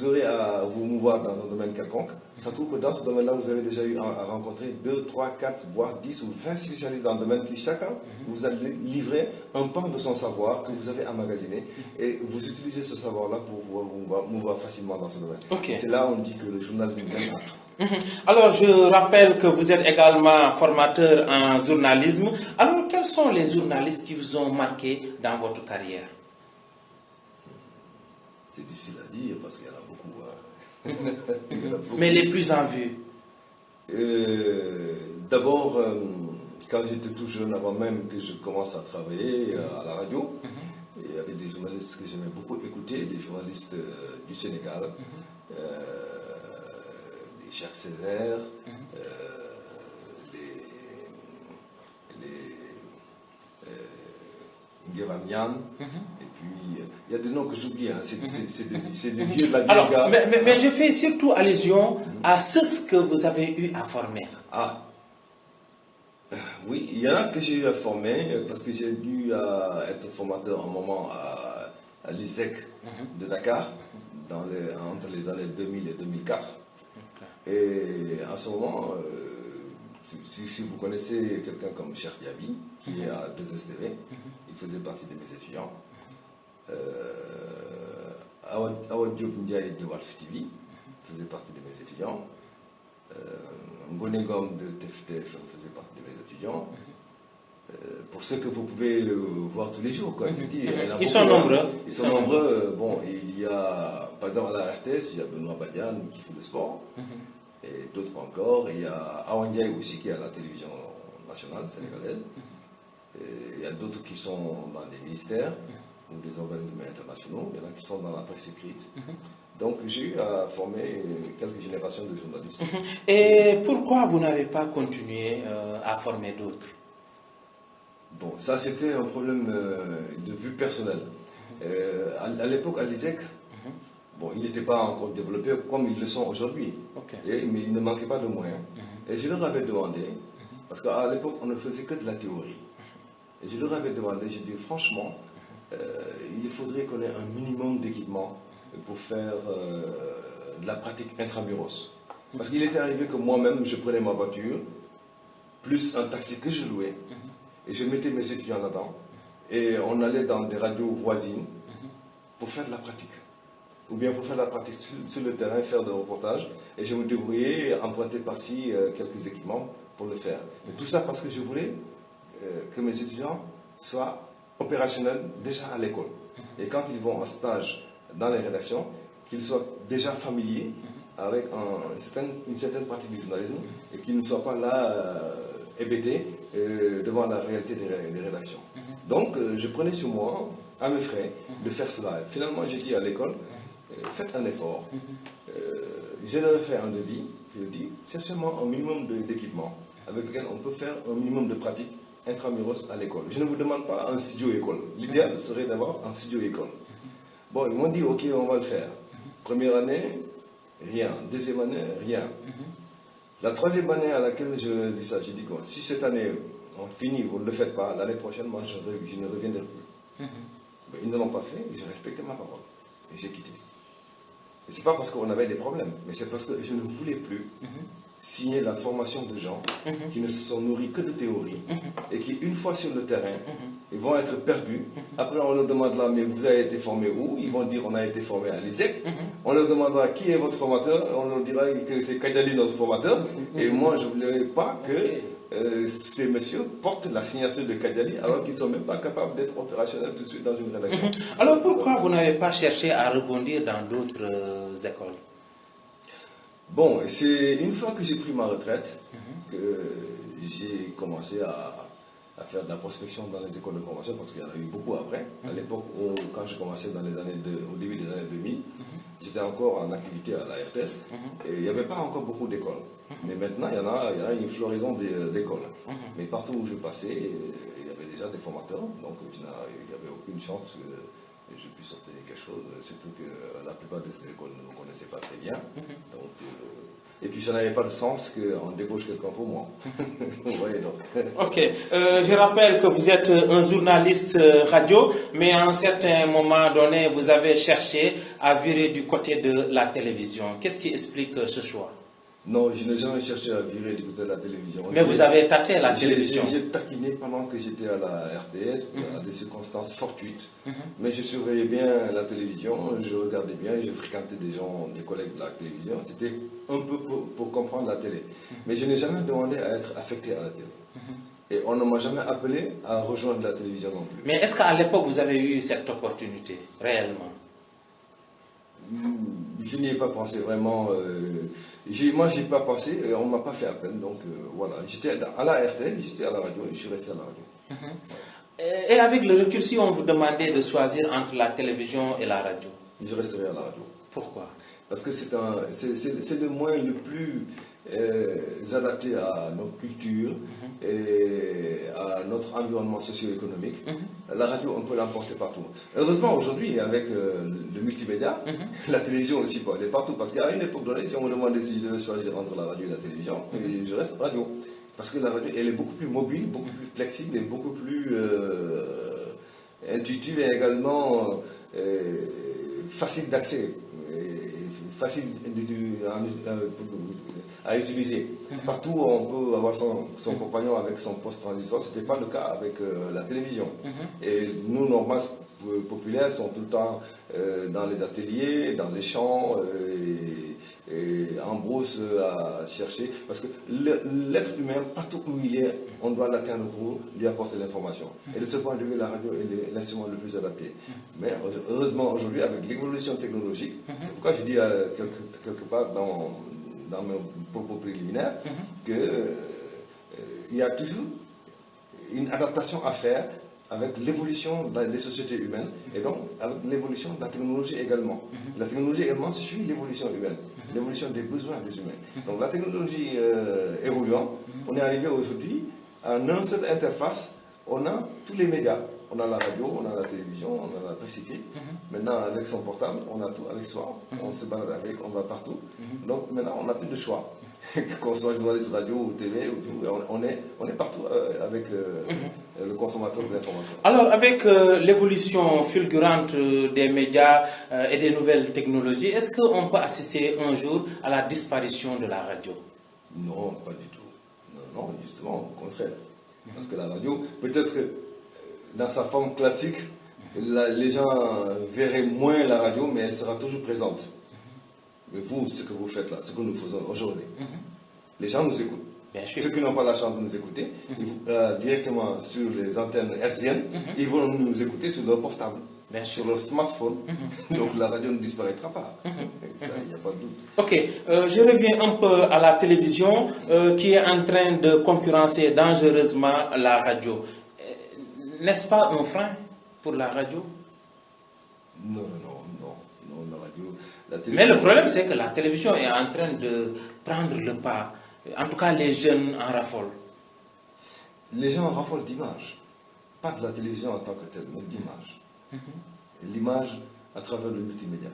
aurez à vous mouvoir dans un domaine quelconque. Ça trouve que dans ce domaine-là, vous avez déjà eu à rencontrer 2, 3, 4, voire 10 ou 20 spécialistes dans le domaine qui chacun vous a livré un pan de son savoir que vous avez emmagasiné et vous utilisez ce savoir-là pour pouvoir vous mouvoir facilement dans ce domaine. Okay. C'est là où on dit que le journalisme mène à tout. Alors, je rappelle que vous êtes également formateur en journalisme. Alors, quels sont les journalistes qui vous ont marqué dans votre carrière? C'est difficile à dire parce qu'il y en a beaucoup. Mais les plus en vue? D'abord, quand j'étais tout jeune, avant même que je commence à travailler à la radio, il y avait des journalistes que j'aimais beaucoup écouter, des journalistes du Sénégal, des Jacques Césaire, Guévanian, et puis il y a des noms que j'oublie, hein. C'est des vieux de la vieille Alors, garde. mais je fais surtout allusion à ceux que vous avez eu à former. Ah, oui, il y en a que j'ai eu à former parce que j'ai dû être formateur un moment à l'ISEC de Dakar, entre les années 2000 et 2004. Et à ce moment, si vous connaissez quelqu'un comme Cheikh Diaby, qui est à 2STV, il faisait partie de mes étudiants. Awa Diop Ndiaye de Walf TV faisait partie de mes étudiants. Ngone Ngom de TFTF faisait partie de mes étudiants. Pour ceux que vous pouvez voir tous les jours, quoi. Je dis, Ils sont nombreux. Ils sont nombreux. Bon, il y a, par exemple, à la RTS, il y a Benoît Badian qui fait le sport, et d'autres encore. Il y a Awa Ndiaye aussi qui est à la télévision nationale sénégalaise. Et il y a d'autres qui sont dans des ministères ou des organismes internationaux. Il y en a qui sont dans la presse écrite. Donc j'ai eu à former quelques générations de journalistes. Et pourquoi vous n'avez pas continué à former d'autres? Bon, ça c'était un problème de vue personnelle. À l'époque, à l'ISEC, bon, ils n'étaient pas encore développés comme ils le sont aujourd'hui. Mais il ne manquait pas de moyens. Et je leur avais demandé, parce qu'à l'époque, on ne faisait que de la théorie. Et je leur avais demandé, j'ai dit franchement, il faudrait qu'on ait un minimum d'équipement pour faire de la pratique intramuros. Parce qu'il était arrivé que moi-même, je prenais ma voiture, plus un taxi que je louais, et je mettais mes étudiants là-dedans, et on allait dans des radios voisines pour faire de la pratique. Ou bien pour faire de la pratique sur le terrain, faire des reportages, et je me débrouillais, emprunter par-ci quelques équipements pour le faire. Et tout ça parce que je voulais que mes étudiants soient opérationnels déjà à l'école. Et quand ils vont en stage dans les rédactions, qu'ils soient déjà familiers avec une certaine pratique du journalisme et qu'ils ne soient pas là hébétés devant la réalité des rédactions. Donc je prenais sur moi, à mes frais, de faire cela. Et finalement j'ai dit à l'école, faites un effort. Je leur ai fait un devis, je leur ai dit, c'est seulement un minimum d'équipement avec lequel on peut faire un minimum de pratique intramuros à l'école. Je ne vous demande pas un studio école. L'idéal serait d'avoir un studio école. Bon, ils m'ont dit, ok, on va le faire. Première année, rien. Deuxième année, rien. La troisième année à laquelle je dis ça, j'ai dit, si cette année, on finit, vous ne le faites pas, l'année prochaine, moi, je ne reviendrai plus. Mais ils ne l'ont pas fait, j'ai respecté ma parole. Et j'ai quitté. Et ce n'est pas parce qu'on avait des problèmes, mais c'est parce que je ne voulais plus signer la formation de gens qui ne se sont nourris que de théorie et qui, une fois sur le terrain, ils vont être perdus. Après, on leur demandera, mais vous avez été formé où? Ils vont dire, on a été formé à l'ISEC. On leur demandera, qui est votre formateur? On leur dira que c'est Kadiali, notre formateur. Et moi, je ne voulais pas que ces messieurs portent la signature de Kadiali alors qu'ils ne sont même pas capables d'être opérationnels tout de suite dans une rédaction. Alors pourquoi vous n'avez pas cherché à rebondir dans d'autres écoles? Bon, c'est une fois que j'ai pris ma retraite que j'ai commencé à faire de la prospection dans les écoles de formation, parce qu'il y en a eu beaucoup après. À l'époque, quand j'ai commencé au début des années 2000, j'étais encore en activité à la RTS et il n'y avait pas encore beaucoup d'écoles. Mais maintenant, il y en a une floraison d'écoles. Mais partout où je passais, il y avait déjà des formateurs, donc il n'y avait aucune chance que je puisse obtenir quelque chose, surtout que la plupart de ces écoles ne me connaissaient pas très bien. Donc, et puis ça n'avait pas de sens qu'on débauche quelqu'un pour moi. Vous voyez donc. Ok. Je rappelle que vous êtes un journaliste radio, mais à un certain moment donné, vous avez cherché à virer du côté de la télévision. Qu'est-ce qui explique ce choix? Non, je n'ai jamais cherché à virer du côté de la télévision. Mais vous avez tâté la télévision. J'ai taquiné pendant que j'étais à la RTS, à des circonstances fortuites. Mais je surveillais bien la télévision, je regardais bien, je fréquentais des gens, des collègues de la télévision. C'était un peu pour comprendre la télé. Mais je n'ai jamais demandé à être affecté à la télé. Et on ne m'a jamais appelé à rejoindre la télévision non plus. Mais est-ce qu'à l'époque, vous avez eu cette opportunité, réellement? Je n'y ai pas pensé vraiment. Moi, je n'y ai pas pensé, on ne m'a pas fait appel. Donc voilà, j'étais à la RT, j'étais à la radio, et je suis resté à la radio. Et avec le recul, si on vous demandait de choisir entre la télévision et la radio? Je resterai à la radio. Pourquoi? Parce que c'est le moyen le plus adapté à nos cultures et à notre environnement socio-économique, la radio, on peut l'emporter partout. Heureusement, aujourd'hui, avec le multimédia, la télévision aussi peut aller partout. Parce qu'à une époque donnée, si on me demandait si je devais choisir entre la radio et la télévision, et je reste radio. Parce que la radio, elle est beaucoup plus mobile, beaucoup plus flexible et beaucoup plus intuitive et également facile d'accès, facile à utiliser. Partout, on peut avoir son compagnon avec son poste transistor. Ce n'était pas le cas avec la télévision. Et nous, nos masses populaires sont tout le temps dans les ateliers, dans les champs, et en brousse à chercher. Parce que l'être humain, partout où il est, on doit l'atteindre pour lui apporter l'information. Et de ce point de vue, la radio est l'instrument le plus adapté. Mais heureusement, aujourd'hui, avec l'évolution technologique, c'est pourquoi je dis quelque part dans mes propos préliminaires qu'il y a toujours une adaptation à faire avec l'évolution des sociétés humaines et donc avec l'évolution de la technologie également. La technologie également suit l'évolution humaine, l'évolution des besoins des humains. Donc la technologie évoluant, on est arrivé aujourd'hui à une seule interface, on a tous les médias. On a la radio, on a la télévision, on a l'électricité. Maintenant, avec son portable, on a tout avec soi. On se balade avec, on va partout. Donc maintenant, on n'a plus de choix. Qu'on soit journaliste radio ou télé, ou tout, on est partout avec le consommateur de l'information. Alors, avec l'évolution fulgurante des médias et des nouvelles technologies, est-ce qu'on peut assister un jour à la disparition de la radio? Non, pas du tout. Non, justement, au contraire. Parce que la radio, peut-être dans sa forme classique, les gens verraient moins la radio, mais elle sera toujours présente. Mais vous, ce que vous faites là, ce que nous faisons aujourd'hui, les gens nous écoutent. Ceux qui n'ont pas la chance de nous écouter, directement sur les antennes hertziennes, ils vont nous écouter sur leur portable, sur leur smartphone. Donc la radio ne disparaîtra pas. Ça, il n'y a pas de doute. Ok, je reviens un peu à la télévision qui est en train de concurrencer dangereusement la radio. N'est-ce pas un frein pour la radio? Non, la radio... Mais le problème, c'est que la télévision est en train de prendre le pas. En tout cas, les jeunes en raffolent. Les gens en raffolent d'images. Pas de la télévision en tant que telle, mais d'image. L'image à travers le multimédia.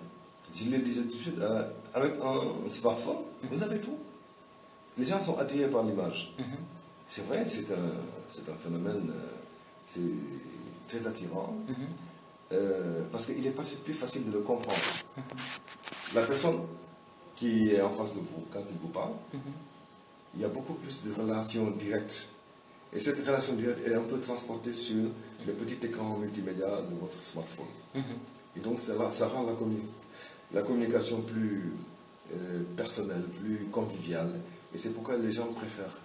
Je le disais tout de suite, avec un smartphone, vous avez tout. Les gens sont attirés par l'image. C'est vrai, c'est un phénomène très attirant. Parce qu'il est plus facile de le comprendre. La personne qui est en face de vous, quand il vous parle, il y a beaucoup plus de relations directes. Et cette relation directe est un peu transportée sur le petit écran multimédia de votre smartphone. Et donc ça rend la communication plus personnelle, plus conviviale. Et c'est pourquoi les gens préfèrent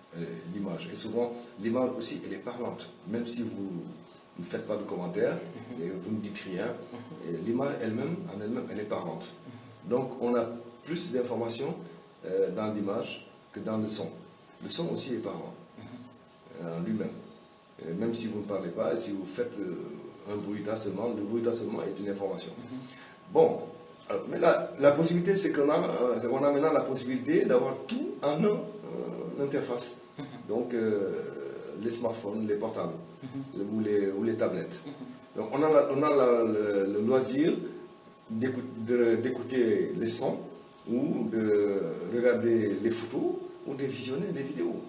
l'image. Et souvent, l'image aussi, elle est parlante. Même si vous ne faites pas de commentaires, et vous ne dites rien, l'image elle-même, elle est parlante. Donc on a plus d'informations dans l'image que dans le son. Le son aussi est parlant en lui-même. Même si vous ne parlez pas, si vous faites un bruitage seulement, le bruitage seulement est une information. Bon, alors, mais la possibilité, c'est qu'on a maintenant la possibilité d'avoir tout en une interface. Donc les smartphones, les portables ou les tablettes. Donc on a le loisir d'écouter les sons ou de regarder les photos ou de visionner les vidéos.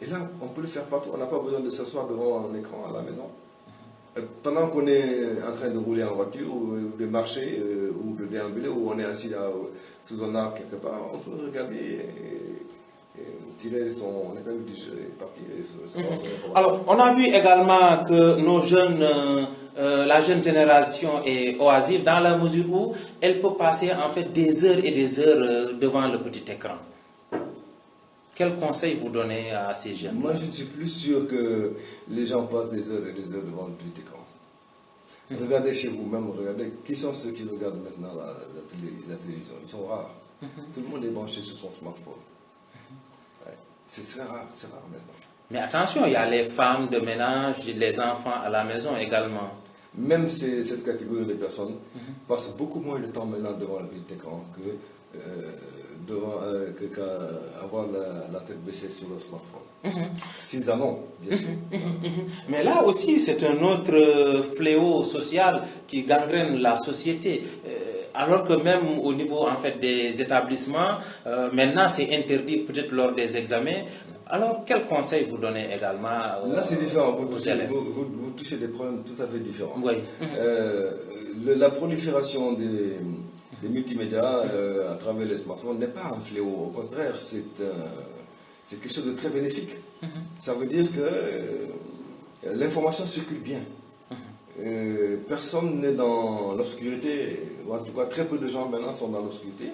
Et là, on peut le faire partout. On n'a pas besoin de s'asseoir devant un écran à la maison. Pendant qu'on est en train de rouler en voiture ou de marcher ou de déambuler ou on est assis sous un arbre quelque part, on peut regarder et tirer son épingle du jeu et partir. Alors, on a vu également que nos jeunes, la jeune génération est oisive dans la mesure où elle peut passer en fait des heures et des heures devant le petit écran. Quel conseil vous donnez à ces jeunes? Moi, je ne suis plus sûr que les gens passent des heures et des heures devant le petit écran. Regardez chez vous-même, regardez qui sont ceux qui regardent maintenant la télévision. Ils sont rares. Tout le monde est branché sur son smartphone. Ouais. C'est très rare maintenant. Mais attention, il y a les femmes de ménage, les enfants à la maison également. Même cette catégorie de personnes passent beaucoup moins de temps maintenant devant le petit écran qu'à avoir la tête baissée sur le smartphone. S'ils en ont, bien sûr. Mais là aussi, c'est un autre fléau social qui gangrène la société. Alors que même au niveau en fait, des établissements, maintenant c'est interdit peut-être lors des examens. Alors, quel conseil vous donnez également Là, c'est différent. aux élèves? Vous touchez des problèmes tout à fait différents. Oui. La prolifération des multimédias à travers les smartphones n'est pas un fléau. Au contraire, c'est quelque chose de très bénéfique. Ça veut dire que l'information circule bien. Personne n'est dans l'obscurité, ou en tout cas très peu de gens maintenant sont dans l'obscurité.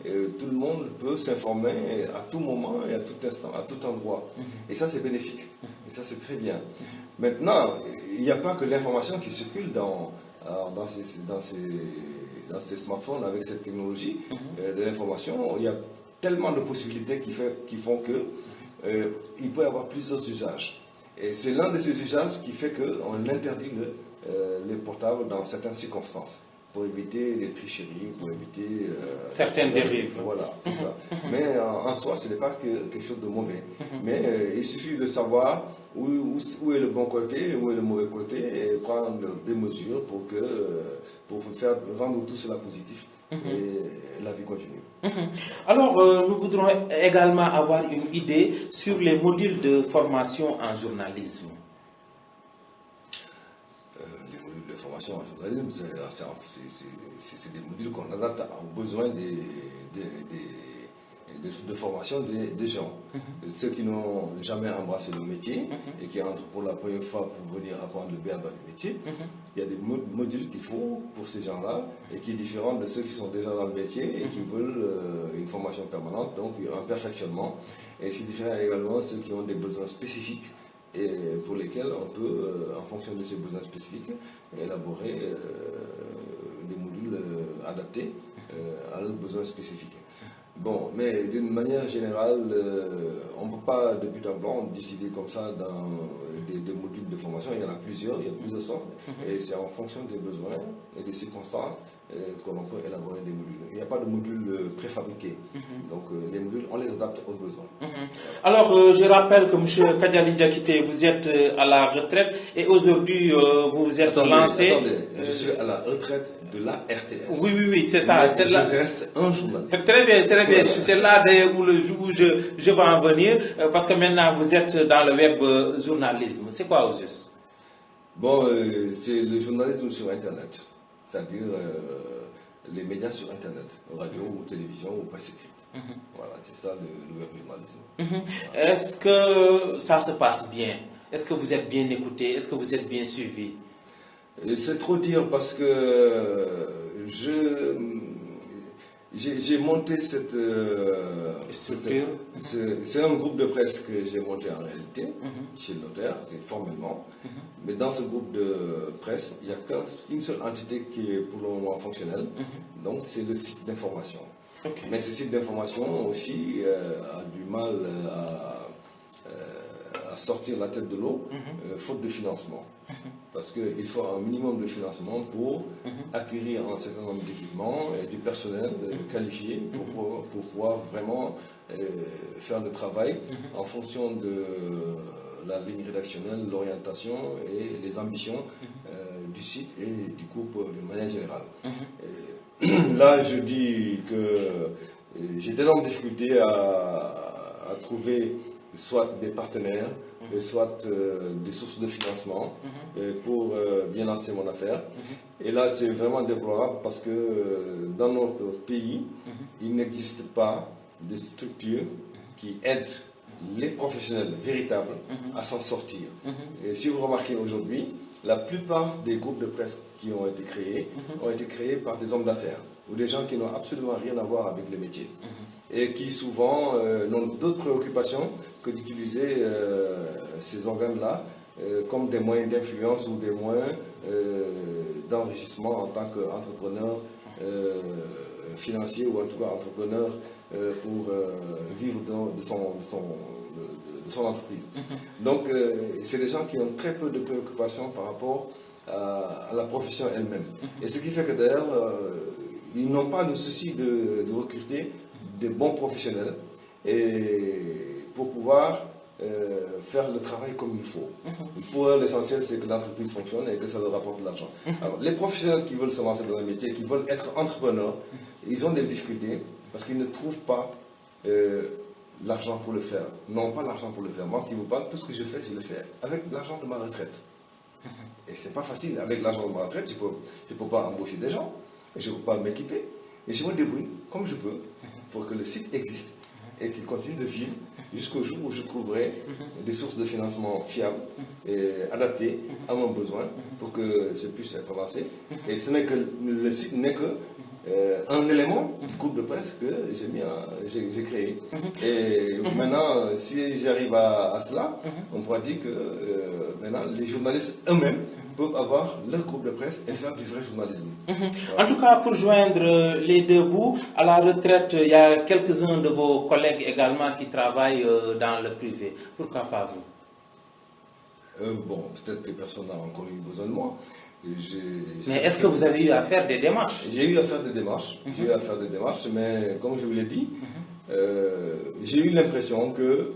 Tout le monde peut s'informer à tout moment et à tout instant, à tout endroit. Et ça c'est bénéfique, et ça c'est très bien. Maintenant, il n'y a pas que l'information qui circule dans ces smartphones avec cette technologie de l'information. Il y a tellement de possibilités qui font que il peut y avoir plusieurs usages. Et c'est l'un de ces usages qui fait qu'on interdit les portables dans certaines circonstances, pour éviter les tricheries, pour éviter... certaines dérives. Voilà, c'est ça. Mais en soi, ce n'est pas quelque chose de mauvais. Mais il suffit de savoir où est le bon côté, où est le mauvais côté, et prendre des mesures pour faire rendre tout cela positif. Et la vie continue. Alors, nous voudrons également avoir une idée sur les modules de formation en journalisme. Les modules de formation en journalisme, c'est des modules qu'on adapte aux besoins de formation des gens. Ceux qui n'ont jamais embrassé le métier et qui entrent pour la première fois pour venir apprendre le béaba du métier, il y a des modules qu'il faut pour ces gens-là et qui est différent de ceux qui sont déjà dans le métier et qui veulent une formation permanente, donc un perfectionnement. Et c'est différent également de ceux qui ont des besoins spécifiques et pour lesquels on peut, en fonction de ces besoins spécifiques, élaborer des modules adaptés à leurs besoins spécifiques. Bon, mais d'une manière générale, on ne peut pas de but en blanc décider comme ça dans des modules de formation. Il y en a plusieurs sortes, et c'est en fonction des besoins et des circonstances que l'on peut élaborer des modules. Il n'y a pas de module préfabriqué, donc les modules, on les adapte aux besoins. Alors, je rappelle que M. Kadiali Diakité, vous êtes à la retraite, et aujourd'hui, vous vous êtes lancé... Attendez, je suis à la retraite de la RTS. Oui, c'est ça. Je reste un journaliste. Très bien. Voilà. C'est là où je vais en venir, parce que maintenant vous êtes dans le web journalisme. C'est quoi au juste? Bon, c'est le journalisme sur Internet, c'est-à-dire les médias sur Internet, radio ou télévision ou presse écrite. Voilà, c'est ça le web journalisme. Voilà. Est-ce que ça se passe bien? Est-ce que vous êtes bien écouté? Est-ce que vous êtes bien suivi? C'est trop dire parce que j'ai monté cette structure. C'est un groupe de presse que j'ai monté en réalité, chez le notaire, formellement. Mais dans ce groupe de presse, il n'y a qu'une seule entité qui est pour le moment fonctionnelle. Donc c'est le site d'information. Mais ce site d'information aussi a du mal à sortir la tête de l'eau, faute de financement. Parce qu'il faut un minimum de financement pour acquérir un certain nombre d'équipements et du personnel qualifié pour pouvoir vraiment faire le travail en fonction de la ligne rédactionnelle, l'orientation et les ambitions du site et du groupe de manière générale. Là, je dis que j'ai d'énormes difficultés à trouver soit des partenaires, soit des sources de financement pour bien lancer mon affaire. Et là, c'est vraiment déplorable parce que dans notre pays, il n'existe pas de structure qui aide les professionnels véritables à s'en sortir. Et si vous remarquez aujourd'hui, la plupart des groupes de presse qui ont été créés par des hommes d'affaires ou des gens qui n'ont absolument rien à voir avec les métiers et qui souvent n'ont d'autres préoccupations que d'utiliser ces organes-là comme des moyens d'influence ou des moyens d'enrichissement en tant qu'entrepreneur financier ou en tout cas entrepreneur pour vivre de son entreprise. Donc c'est des gens qui ont très peu de préoccupations par rapport à la profession elle-même. Et ce qui fait que d'ailleurs, ils n'ont pas le souci de recruter des bons professionnels et pour pouvoir faire le travail comme il faut. Pour eux, l'essentiel, c'est que l'entreprise fonctionne et que ça leur rapporte de l'argent. Alors, les professionnels qui veulent se lancer dans un métier, qui veulent être entrepreneurs, ils ont des difficultés parce qu'ils ne trouvent pas l'argent pour le faire. Non, pas l'argent pour le faire. Moi qui vous parle, tout ce que je fais, je le fais avec l'argent de ma retraite. Et c'est pas facile. Avec l'argent de ma retraite, je ne peux pas embaucher des gens, je ne peux pas m'équiper. Et je me débrouille comme je peux pour que le site existe et qu'il continue de vivre jusqu'au jour où je trouverai des sources de financement fiables et adaptées à mon besoin pour que je puisse être avancé. Et ce n'est que le site n'est que un élément du groupe de presse que j'ai créé. Et maintenant, si j'arrive à cela, on pourra dire que maintenant les journalistes eux-mêmes peuvent avoir leur groupe de presse et faire du vrai journalisme. En tout cas, pour joindre les deux bouts, à la retraite, il y a quelques-uns de vos collègues également qui travaillent dans le privé. Pourquoi pas vous? Bon, peut-être que personne n'a encore eu besoin de moi. Mais est-ce que vous avez eu à faire des démarches? J'ai eu à faire des démarches, mais comme je vous l'ai dit, j'ai eu l'impression que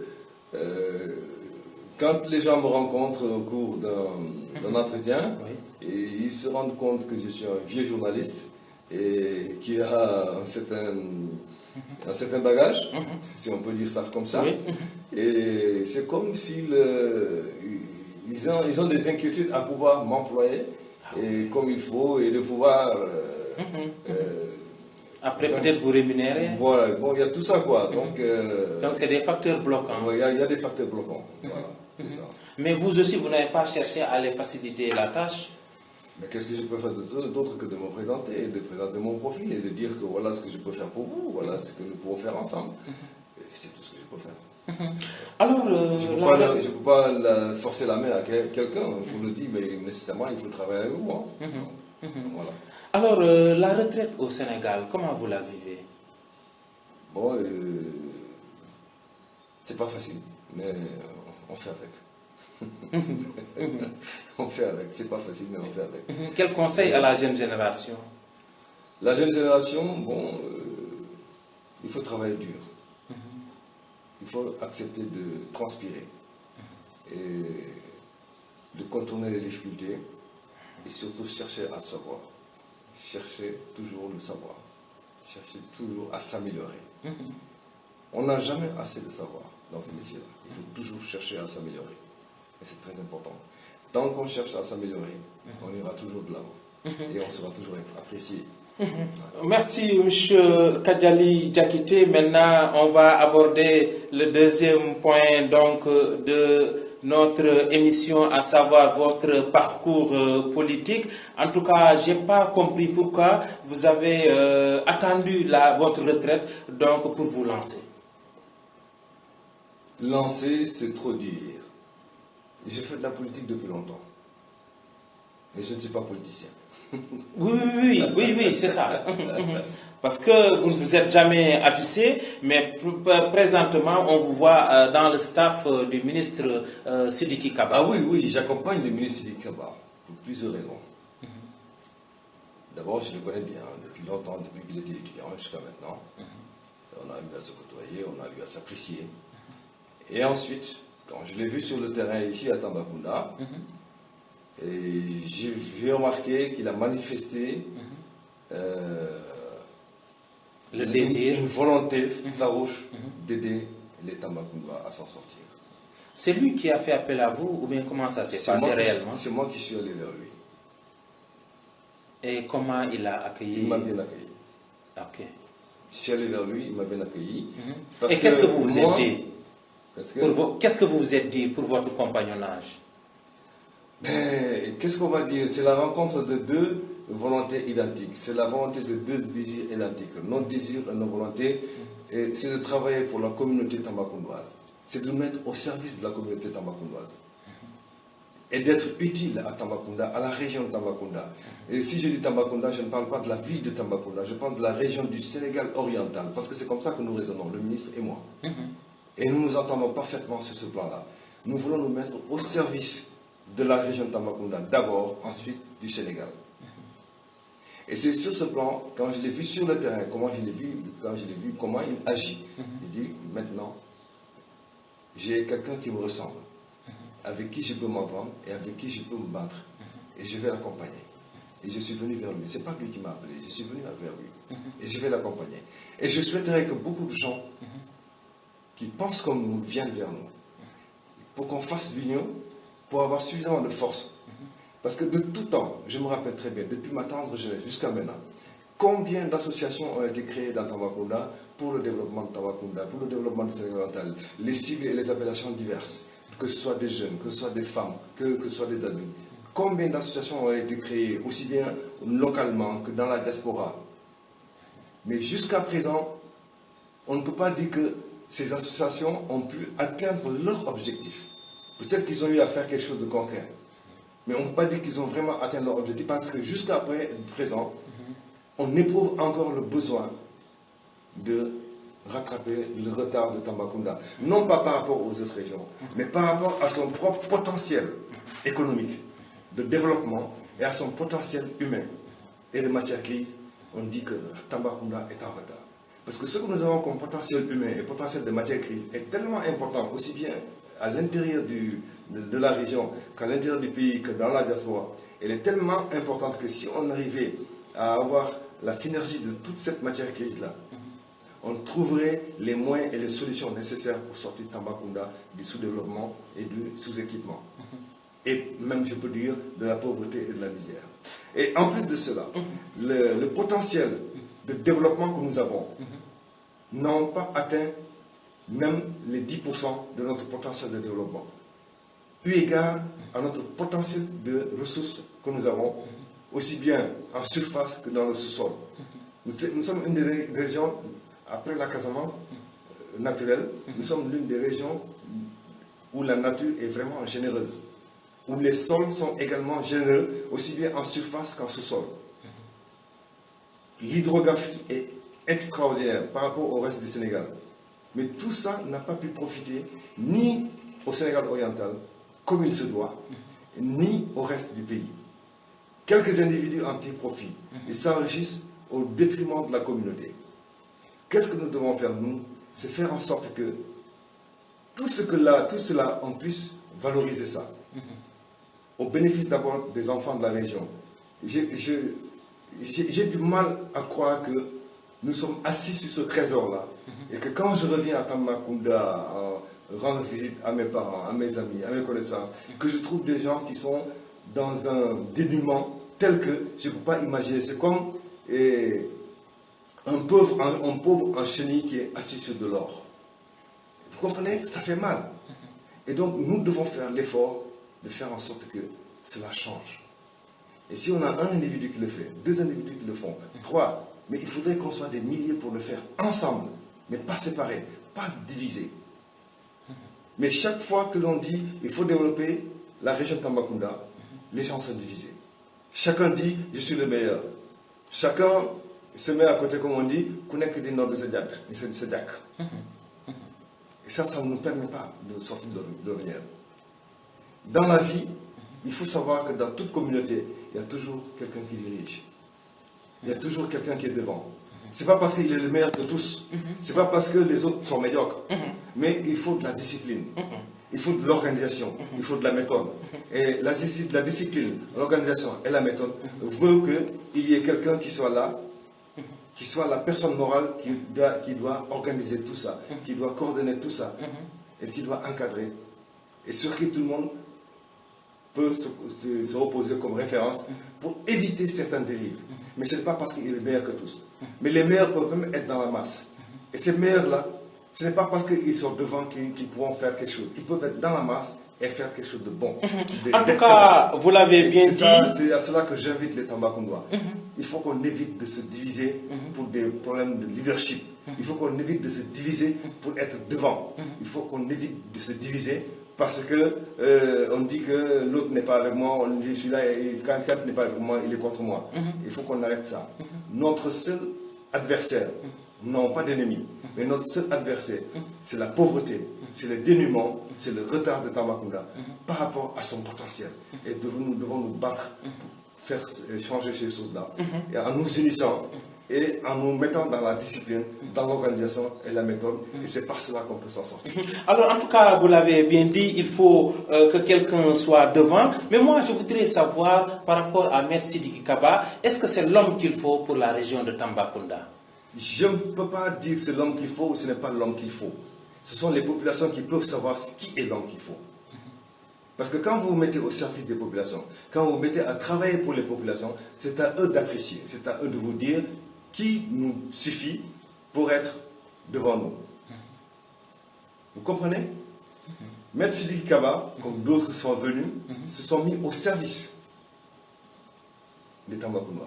quand les gens me rencontrent au cours d'un entretien, et ils se rendent compte que je suis un vieux journaliste et qui a un certain bagage, si on peut dire ça comme ça, et c'est comme s'ils ils ont des inquiétudes à pouvoir m'employer et comme il faut et de pouvoir... Après, peut-être vous rémunérer. Voilà, bon, il y a tout ça, quoi. Donc, c'est des facteurs bloquants. Il y a des facteurs bloquants. Voilà, c'est ça. Mais vous aussi, vous n'avez pas cherché à les faciliter la tâche? Mais qu'est-ce que je peux faire d'autre que de me présenter, de présenter mon profil et de dire que voilà ce que je peux faire pour vous, voilà ce que nous pouvons faire ensemble. C'est tout ce que je peux faire. Alors, je ne peux pas forcer la main à quelqu'un, je vous le dis, mais nécessairement il faut travailler avec moi. Voilà. Alors, la retraite au Sénégal, comment vous la vivez? Bon, c'est pas facile, mais on fait avec. On fait avec, c'est pas facile, mais on fait avec. Quel conseil à la jeune génération? La jeune génération, bon, il faut travailler dur. Il faut accepter de transpirer et de contourner les difficultés et surtout chercher à savoir. Chercher toujours le savoir. Chercher toujours à s'améliorer. On n'a jamais assez de savoir dans ce métier-là. Il faut toujours chercher à s'améliorer. Et c'est très important. Tant qu'on cherche à s'améliorer, on ira toujours de l'avant. Et on sera toujours apprécié. Merci, M. Kadiali Diakité. Maintenant, on va aborder le deuxième point donc, de notre émission, à savoir votre parcours politique. En tout cas, je n'ai pas compris pourquoi vous avez attendu votre retraite donc, pour vous lancer. Lancer, c'est trop dire. J'ai fait de la politique depuis longtemps. Mais je ne suis pas politicien. Oui, c'est ça. Parce que vous ne vous êtes jamais affiché, mais présentement, on vous voit dans le staff du ministre Sidiki Kaba. Ah oui, j'accompagne le ministre Sidiki Kaba pour plusieurs raisons. D'abord, je le connais bien, depuis longtemps, depuis qu'il était étudiant jusqu'à maintenant. On a eu à se côtoyer, on a eu à s'apprécier. Et ensuite, quand je l'ai vu sur le terrain ici à Tambacounda, j'ai remarqué qu'il a manifesté une volonté farouche d'aider les Tambacounda à s'en sortir. C'est lui qui a fait appel à vous ou bien comment ça s'est passé réellement? C'est moi qui suis allé vers lui. Et comment il a accueilli? Il m'a bien accueilli. Ok. Je suis allé vers lui, il m'a bien accueilli. Et qu'est-ce que vous vous êtes dit? Qu'est-ce que vous vous êtes dit pour votre compagnonnage? Qu'est-ce qu'on va dire? C'est la rencontre de deux volontés identiques. C'est la volonté de deux désirs identiques. Notre désir et nos volontés, c'est de travailler pour la communauté tambacoundoise. C'est de nous mettre au service de la communauté tambacoundoise. Et d'être utile à Tambacounda, à la région de Tambacounda. Et si je dis Tambacounda, je ne parle pas de la ville de Tambacounda, je parle de la région du Sénégal oriental. Parce que c'est comme ça que nous raisonnons, le ministre et moi. Et nous nous entendons parfaitement sur ce plan-là. Nous voulons nous mettre au service de la région de Tambacounda, d'abord, ensuite du Sénégal. Et c'est sur ce plan, quand je l'ai vu sur le terrain, comment il agit, j'ai dit, maintenant, j'ai quelqu'un qui me ressemble, avec qui je peux m'entendre et avec qui je peux me battre. Et je vais l'accompagner. Et je suis venu vers lui. Ce n'est pas lui qui m'a appelé, je suis venu vers lui. Et je vais l'accompagner. Et je souhaiterais que beaucoup de gens qui pensent comme nous viennent vers nous. Pour qu'on fasse l'union, pour avoir suffisamment de force. Parce que de tout temps, je me rappelle très bien, depuis ma tendre jeunesse jusqu'à maintenant, combien d'associations ont été créées dans Tambacounda pour le développement de Tambacounda, pour le développement du Sénégal oriental, les sigles et les appellations diverses, que ce soit des jeunes, que ce soit des femmes, que ce soit des adultes. Combien d'associations ont été créées, aussi bien localement que dans la diaspora. Mais jusqu'à présent, on ne peut pas dire que ces associations ont pu atteindre leur objectif. Peut-être qu'ils ont eu à faire quelque chose de concret. Mais on ne peut pas dire qu'ils ont vraiment atteint leur objectif parce que jusqu'à présent, on éprouve encore le besoin de rattraper le retard de Tambacounda. Non pas par rapport aux autres régions, mais par rapport à son propre potentiel économique, de développement et à son potentiel humain. Et de matière grise, on dit que Tambacounda est en retard. Parce que ce que nous avons comme potentiel humain et potentiel de matière grise est tellement important, aussi bien à l'intérieur de la région qu'à l'intérieur du pays, que dans la diaspora. Elle est tellement importante que si on arrivait à avoir la synergie de toute cette matière grise-là, on trouverait les moyens et les solutions nécessaires pour sortir Tambacounda du sous-développement et du sous-équipement. Et même, je peux dire, de la pauvreté et de la misère. Et en plus de cela, le potentiel de développement que nous avons n'ont pas atteint même les 10% de notre potentiel de développement. Eu égard à notre potentiel de ressources que nous avons, aussi bien en surface que dans le sous-sol. Nous sommes une des régions, après la Casamance naturelle, nous sommes l'une des régions où la nature est vraiment généreuse, où les sols sont également généreux, aussi bien en surface qu'en sous-sol. L'hydrographie est extraordinaire par rapport au reste du Sénégal. Mais tout ça n'a pas pu profiter ni au Sénégal oriental, comme il se doit, ni au reste du pays. Quelques individus en tirent profit. Ils s'enrichissent au détriment de la communauté. Qu'est-ce que nous devons faire, nous? C'est faire en sorte que tout cela, on puisse valoriser ça. Au bénéfice d'abord des enfants de la région. J'ai du mal à croire que nous sommes assis sur ce trésor-là et que quand je reviens à Tambacounda, rendre visite à mes parents, à mes amis, à mes connaissances, que je trouve des gens qui sont dans un dénuement tel que je ne peux pas imaginer. C'est comme un pauvre en chenille qui est assis sur de l'or. Vous comprenez? Ça fait mal. Et donc nous devons faire l'effort de faire en sorte que cela change. Et si on a un individu qui le fait, deux individus qui le font, trois, mais il faudrait qu'on soit des milliers pour le faire ensemble, mais pas séparés, pas divisés. Mais chaque fois que l'on dit il faut développer la région de Tambacounda, les gens sont divisés. Chacun dit je suis le meilleur. Chacun se met à côté, comme on dit, connaître des noms de Sediak. Et ça ne nous permet pas de sortir de l'ornière. Dans la vie, il faut savoir que dans toute communauté, il y a toujours quelqu'un qui dirige. Il y a toujours quelqu'un qui est devant. Ce n'est pas parce qu'il est le meilleur de tous. Ce n'est pas parce que les autres sont médiocres. Mais il faut de la discipline. Il faut de l'organisation. Il faut de la méthode. Et la discipline, l'organisation et la méthode veut qu'il y ait quelqu'un qui soit là, qui soit la personne morale qui doit organiser tout ça, qui doit coordonner tout ça, et qui doit encadrer. Et sur qui tout le monde peut se reposer comme référence pour éviter certaines dérives. Mais ce n'est pas parce qu'il est meilleur que tous. Mais les meilleurs peuvent même être dans la masse. Et ces meilleurs-là, ce n'est pas parce qu'ils sont devant qu'ils pourront faire quelque chose. Ils peuvent être dans la masse et faire quelque chose de bon. En tout cas, vous l'avez bien dit. C'est à cela que j'invite les Tambacoundois. Il faut qu'on évite de se diviser pour des problèmes de leadership. Il faut qu'on évite de se diviser pour être devant. Il faut qu'on évite de se diviser parce que on dit que l'autre n'est pas avec moi, je suis là, et quand quelqu'un n'est pas avec moi, il est contre moi. Il faut qu'on arrête ça. Notre seul adversaire, non pas d'ennemi, mais notre seul adversaire, c'est la pauvreté, c'est le dénuement, c'est le retard de Tambacounda par rapport à son potentiel. Et nous devons nous battre pour faire changer ces choses-là, et en nous unissant et en nous mettant dans la discipline, dans l'organisation et la méthode, et c'est par cela qu'on peut s'en sortir. Alors, en tout cas, vous l'avez bien dit, il faut que quelqu'un soit devant. Mais moi, je voudrais savoir, par rapport à Maître Sidiki Kaba, est-ce que c'est l'homme qu'il faut pour la région de Tambacounda? Je ne peux pas dire que c'est l'homme qu'il faut ou ce n'est pas l'homme qu'il faut. Ce sont les populations qui peuvent savoir qui est l'homme qu'il faut. Parce que quand vous vous mettez au service des populations, quand vous vous mettez à travailler pour les populations, c'est à eux d'apprécier, c'est à eux de vous dire qui nous suffit pour être devant nous. Vous comprenez? Maître Sidiki Kaba, comme d'autres sont venus, se sont mis au service des Tambacounda.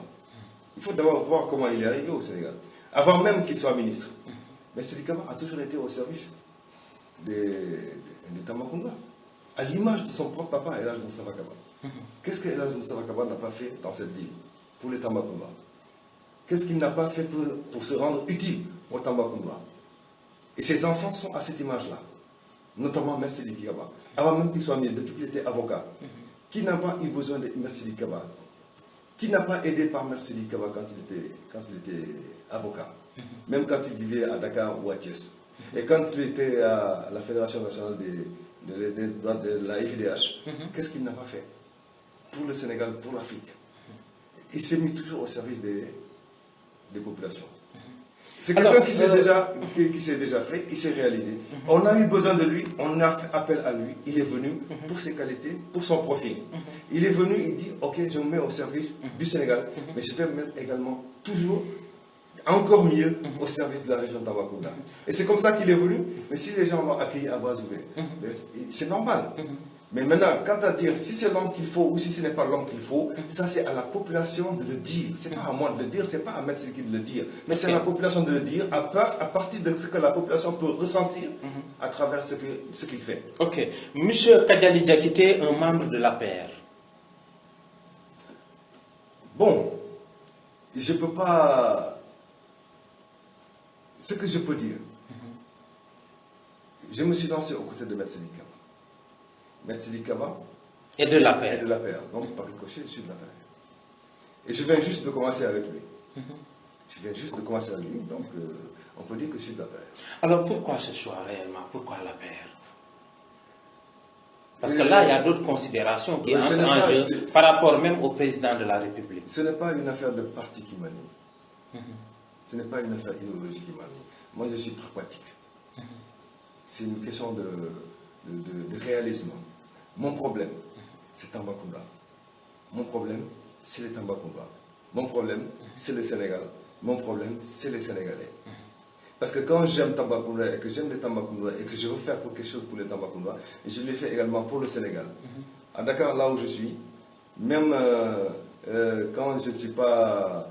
Il faut d'abord voir comment il est arrivé au Sénégal. Avant même qu'il soit ministre, Maître Sidiki Kaba a toujours été au service des Tambacounda. À l'image de son propre papa, El Hadj Moustapha Kaba. Qu'est-ce que El Hadj Moustapha Kaba n'a pas fait dans cette ville pour les Tambacounda? Qu'est-ce qu'il n'a pas fait pour se rendre utile aux Tambacounda? Et ses enfants sont à cette image-là, notamment Maître Sidiki Kaba. Avant même qu'il soit ministre, depuis qu'il était avocat, qui n'a pas eu besoin de Maître Sidiki Kaba? Qui n'a pas aidé par Maître Sidiki Kaba quand il était avocat? Même quand il vivait à Dakar ou à Thiès. Et quand il était à la Fédération nationale de la FIDH, qu'est-ce qu'il n'a pas fait pour le Sénégal, pour l'Afrique? Il s'est mis toujours au service des populations. C'est quelqu'un qui s'est déjà fait, il s'est réalisé. On a eu besoin de lui, on a fait appel à lui, il est venu pour ses qualités, pour son profil. Il est venu, il dit, ok, je me mets au service du Sénégal, mais je vais me mettre également toujours encore mieux au service de la région de Tambacounda. Et c'est comme ça qu'il est venu. Mais si les gens l'ont accueilli à bras ouverts, c'est normal. Mais maintenant, quant à dire si c'est l'homme qu'il faut ou si ce n'est pas l'homme qu'il faut, ça c'est à la population de le dire. C'est pas à moi de le dire, c'est pas à Maître Sidiki de le dire. Mais c'est à la population de le dire à partir de ce que la population peut ressentir à travers ce qu'il fait. Ok. Monsieur Kadiali Diakité, un membre de l'APR. Bon, je ne peux pas... Ce que je peux dire, je me suis lancé aux côtés de Maître Sidiki Kaba. Maître Sidiki Kaba Et de l'APR. Et de l'APR. Donc, par ricochet, je suis de l'APR. Et je viens juste de commencer avec lui. Je viens juste de commencer avec lui, donc on peut dire que je suis de l'APR. Alors, pourquoi ce choix réellement? Pourquoi l'APR? Parce que là, il y a d'autres considérations qui entrent en jeu par rapport même au président de la République. Ce n'est pas une affaire de parti qui m'anime. Ce n'est pas une affaire idéologique qui m'anime. Moi, je suis pragmatique. C'est une question de réalisme. Mon problème, c'est Tambacounda. Mon problème, c'est les Tambacounda. Mon problème, c'est le Sénégal. Mon problème, c'est les Sénégalais. Parce que quand j'aime Tambacounda et que j'aime les Tambacounda et que je veux faire quelque chose pour les Tambacounda, je l'ai fait également pour le Sénégal. À Dakar, là où je suis, même quand je ne suis pas...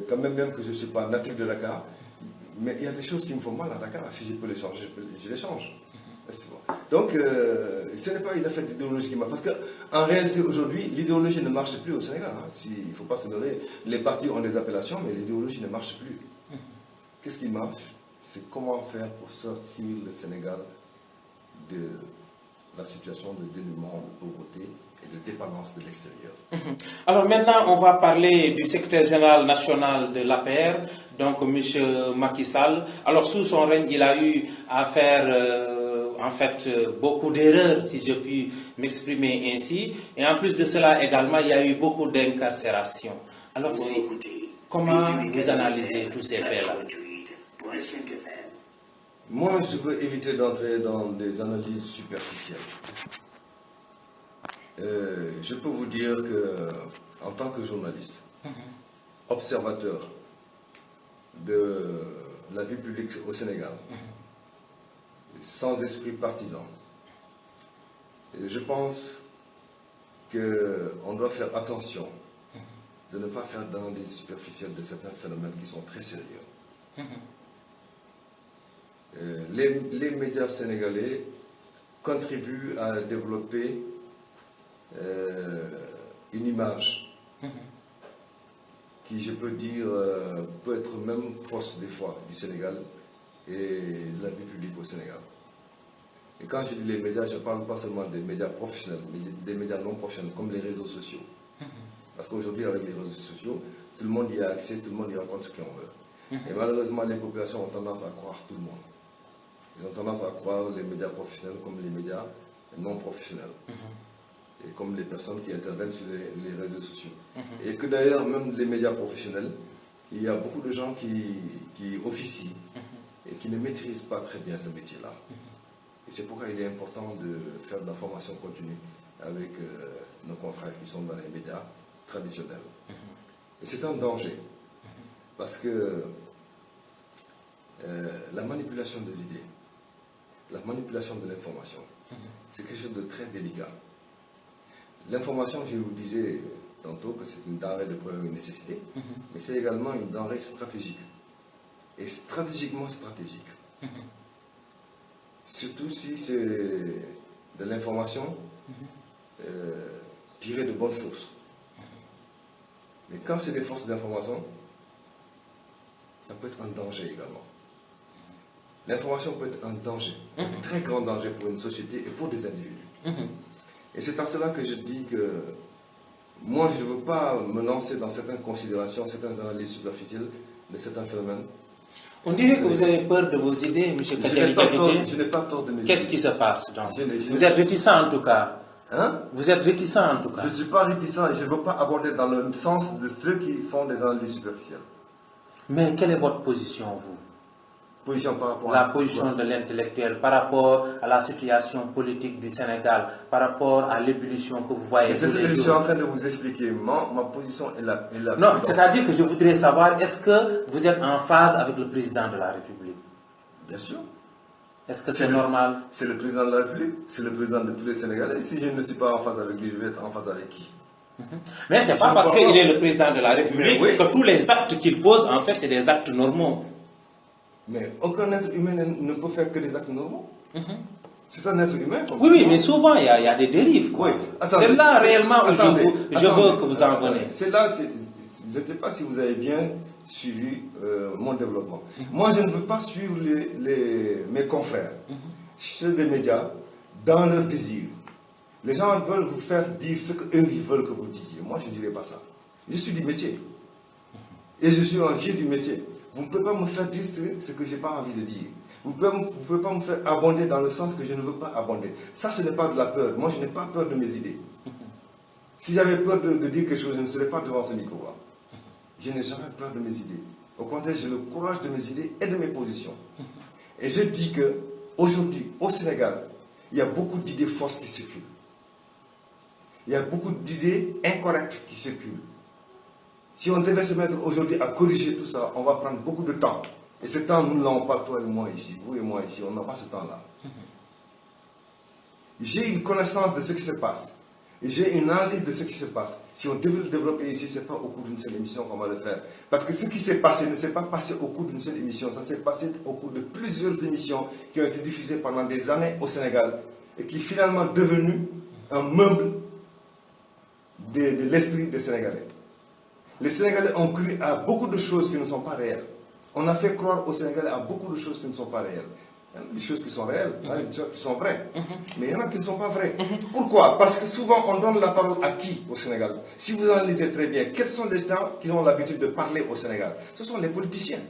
quand même que je ne suis pas natif de Dakar, mais il y a des choses qui me font mal à Dakar. Si je peux les changer, je les change. Donc, ce n'est pas une affaire d'idéologie qui marche. Parce qu'en réalité, aujourd'hui, l'idéologie ne marche plus au Sénégal. Hein. Il ne faut pas se donner. Les partis ont des appellations, mais l'idéologie ne marche plus. Qu'est-ce qui marche? C'est comment faire pour sortir le Sénégal de la situation de dénuement, de pauvreté et de dépendance de l'extérieur. Alors maintenant, on va parler du secrétaire général national de l'APR, donc M. Macky Sall. Alors sous son règne, il a eu à faire en fait beaucoup d'erreurs, si je puis m'exprimer ainsi. Et en plus de cela également, il y a eu beaucoup d'incarcération. Alors comment vous analysez tous ces faits-là? Moi, je veux éviter d'entrer dans des analyses superficielles. Je peux vous dire que, en tant que journaliste, observateur de la vie publique au Sénégal, sans esprit partisan, je pense qu'on doit faire attention de ne pas faire d'analyse superficielle de certains phénomènes qui sont très sérieux. Les médias sénégalais contribuent à développer une image qui, je peux dire, peut être même fausse des fois du Sénégal et de la vie publique au Sénégal. Et quand je dis les médias, je ne parle pas seulement des médias professionnels, mais des médias non professionnels, comme les réseaux sociaux. Parce qu'aujourd'hui, avec les réseaux sociaux, tout le monde y a accès, tout le monde y raconte ce qu'on veut. Et malheureusement, les populations ont tendance à croire tout le monde. Ils ont tendance à croire les médias professionnels comme les médias non professionnels. Et comme les personnes qui interviennent sur les réseaux sociaux. Et que d'ailleurs, même les médias professionnels, il y a beaucoup de gens qui officient et qui ne maîtrisent pas très bien ce métier-là. Et c'est pourquoi il est important de faire de la formation continue avec nos confrères qui sont dans les médias traditionnels. Et c'est un danger, parce que la manipulation des idées, la manipulation de l'information, c'est quelque chose de très délicat. L'information, je vous disais tantôt que c'est une denrée de première nécessité, mais c'est également une denrée stratégique. Et stratégiquement stratégique. Surtout si c'est de l'information tirée de bonnes sources. Mais quand c'est des forces d'information, ça peut être un danger également. L'information peut être un danger, un très grand danger pour une société et pour des individus. Et c'est en cela que je dis que moi, je ne veux pas me lancer dans certaines considérations, certaines analyses superficielles de certains phénomènes. On dirait que vous avez peur de vos idées, M. Kadiali Diakité. Je n'ai pas peur de mes idées. Qu'est-ce qui se passe donc? Vous êtes réticent en tout cas. Hein? Vous êtes réticent en tout cas. Je ne suis pas réticent et je ne veux pas aborder dans le sens de ceux qui font des analyses superficielles. Mais quelle est votre position, vous? Position par rapport la position de l'intellectuel par rapport à la situation politique du Sénégal, par rapport à l'ébullition que vous voyez. C'est ce que je suis en train de vous expliquer. Ma position est la non, c'est-à-dire que je voudrais savoir, est-ce que vous êtes en phase avec le président de la République? Bien sûr. Est-ce que c'est normal? C'est le président de la République, c'est le président de tous les Sénégalais. Si je ne suis pas en phase avec lui, je vais être en phase avec qui? Mais ce n'est pas parce qu'il est le président de la République que tous les actes qu'il pose, en fait, c'est des actes normaux. Mais aucun être humain ne peut faire que des actes normaux. C'est un être humain. Oui, mais souvent, il y a des dérives. Oui. C'est là réellement où je veux que vous en veniez. C'est là, je ne sais pas si vous avez bien suivi mon développement. Moi, je ne veux pas suivre mes confrères, ceux des médias, dans leur désir. Les gens veulent vous faire dire ce qu'eux ils veulent que vous disiez. Moi, je ne dirais pas ça. Je suis du métier. Et je suis un vieux du métier. Vous ne pouvez pas me faire dire ce que je n'ai pas envie de dire. Vous ne pouvez pas me faire abonder dans le sens que je ne veux pas abonder. Ça, ce n'est pas de la peur. Moi, je n'ai pas peur de mes idées. Si j'avais peur de dire quelque chose, je ne serais pas devant ce micro-là. Je n'ai jamais peur de mes idées. Au contraire, j'ai le courage de mes idées et de mes positions. Et je dis qu'aujourd'hui, au Sénégal, il y a beaucoup d'idées fausses qui circulent. Il y a beaucoup d'idées incorrectes qui circulent. Si on devait se mettre aujourd'hui à corriger tout ça, on va prendre beaucoup de temps. Et ce temps, nous ne l'avons pas, toi et moi ici, vous et moi ici, on n'a pas ce temps-là. J'ai une connaissance de ce qui se passe. Et j'ai une analyse de ce qui se passe. Si on devait le développer ici, ce n'est pas au cours d'une seule émission qu'on va le faire. Parce que ce qui s'est passé ne s'est pas passé au cours d'une seule émission. Ça s'est passé au cours de plusieurs émissions qui ont été diffusées pendant des années au Sénégal et qui finalement devenu un meuble de l'esprit des Sénégalais. Les Sénégalais ont cru à beaucoup de choses qui ne sont pas réelles. On a fait croire aux Sénégalais à beaucoup de choses qui ne sont pas réelles. Il y a des choses qui sont réelles, il y a des choses qui sont vraies. Mais il y en a qui ne sont pas vraies. Pourquoi? Parce que souvent on donne la parole à qui au Sénégal? Si vous analysez très bien, quels sont les gens qui ont l'habitude de parler au Sénégal? Ce sont les politiciens.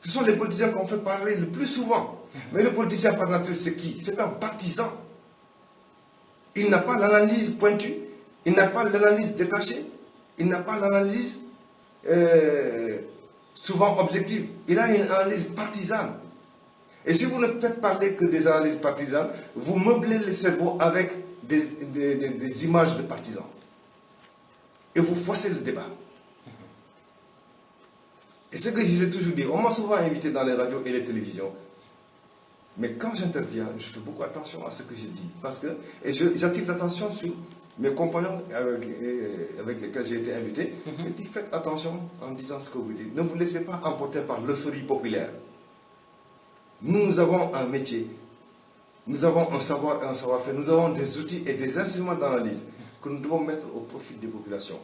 Ce sont les politiciens qu'on fait parler le plus souvent. Mais le politicien par nature, c'est qui? C'est un partisan. Il n'a pas l'analyse pointue, il n'a pas l'analyse détachée, il n'a pas l'analyse souvent objective. Il a une analyse partisane. Et si vous ne faites parler que des analyses partisanes, vous meublez le cerveau avec des images de partisans. Et vous forcez le débat. Et ce que je l'ai toujours dit, on m'a souvent invité dans les radios et les télévisions. Mais quand j'interviens, je fais beaucoup attention à ce que je dis. Et j'attire l'attention sur mes compagnons avec lesquels j'ai été invité. Et puis faites attention en disant ce que vous dites. Ne vous laissez pas emporter par l'euphorie populaire. Nous avons un métier, nous avons un savoir et un savoir-faire, nous avons des outils et des instruments d'analyse que nous devons mettre au profit des populations.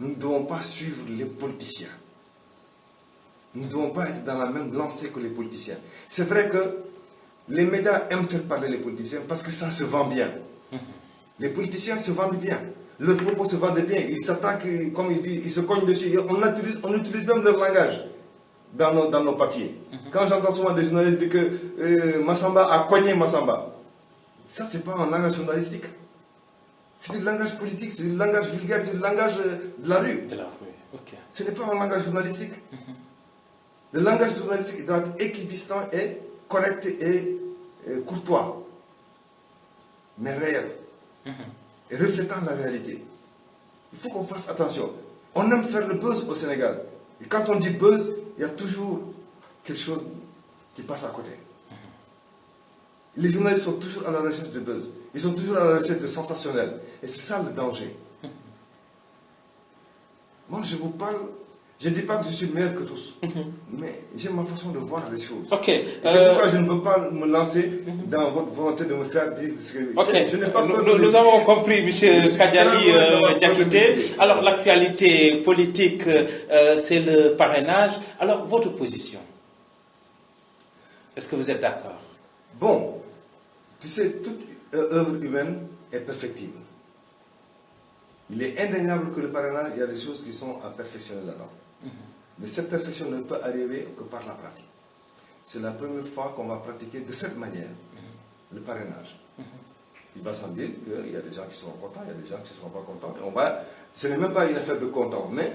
Nous ne devons pas suivre les politiciens. Nous ne devons pas être dans la même lancée que les politiciens. C'est vrai que les médias aiment faire parler les politiciens parce que ça se vend bien. Les politiciens se vendent bien. Leurs propos se vendent bien. Ils s'attaquent, comme ils disent, ils se cognent dessus. On utilise même leur langage dans nos papiers. Quand j'entends souvent des journalistes dire que Massamba a cogné Massamba, ça, c'est pas un langage journalistique. C'est du langage politique, c'est du langage vulgaire, c'est du langage de la rue. Ok. Ce n'est pas un langage journalistique. Le langage journalistique doit être équidistant et correct et courtois, mais réel, et reflétant la réalité. Il faut qu'on fasse attention. On aime faire le buzz au Sénégal. Et quand on dit buzz, il y a toujours quelque chose qui passe à côté. Les journalistes sont toujours à la recherche de buzz. Ils sont toujours à la recherche de sensationnel. Et c'est ça le danger. Moi, je vous parle, je ne dis pas que je suis meilleur que tous, mais j'ai ma façon de voir les choses. Okay. C'est pourquoi je ne veux pas me lancer dans votre volonté de me faire dire ce que je n'ai pas peur. Nous avons compris, M. Kadiali Diakité. Alors, l'actualité politique, c'est le parrainage. Alors, votre position, est-ce que vous êtes d'accord? Bon, tu sais, toute œuvre humaine est perfectible. Il est indéniable que le parrainage, il y a des choses qui sont à perfectionner là-dedans. Mais cette perfection ne peut arriver que par la pratique. C'est la première fois qu'on va pratiquer de cette manière le parrainage. Il va sembler qu'il y a des gens qui seront contents, il y a des gens qui ne seront pas contents. Et ce n'est même pas une affaire de content, mais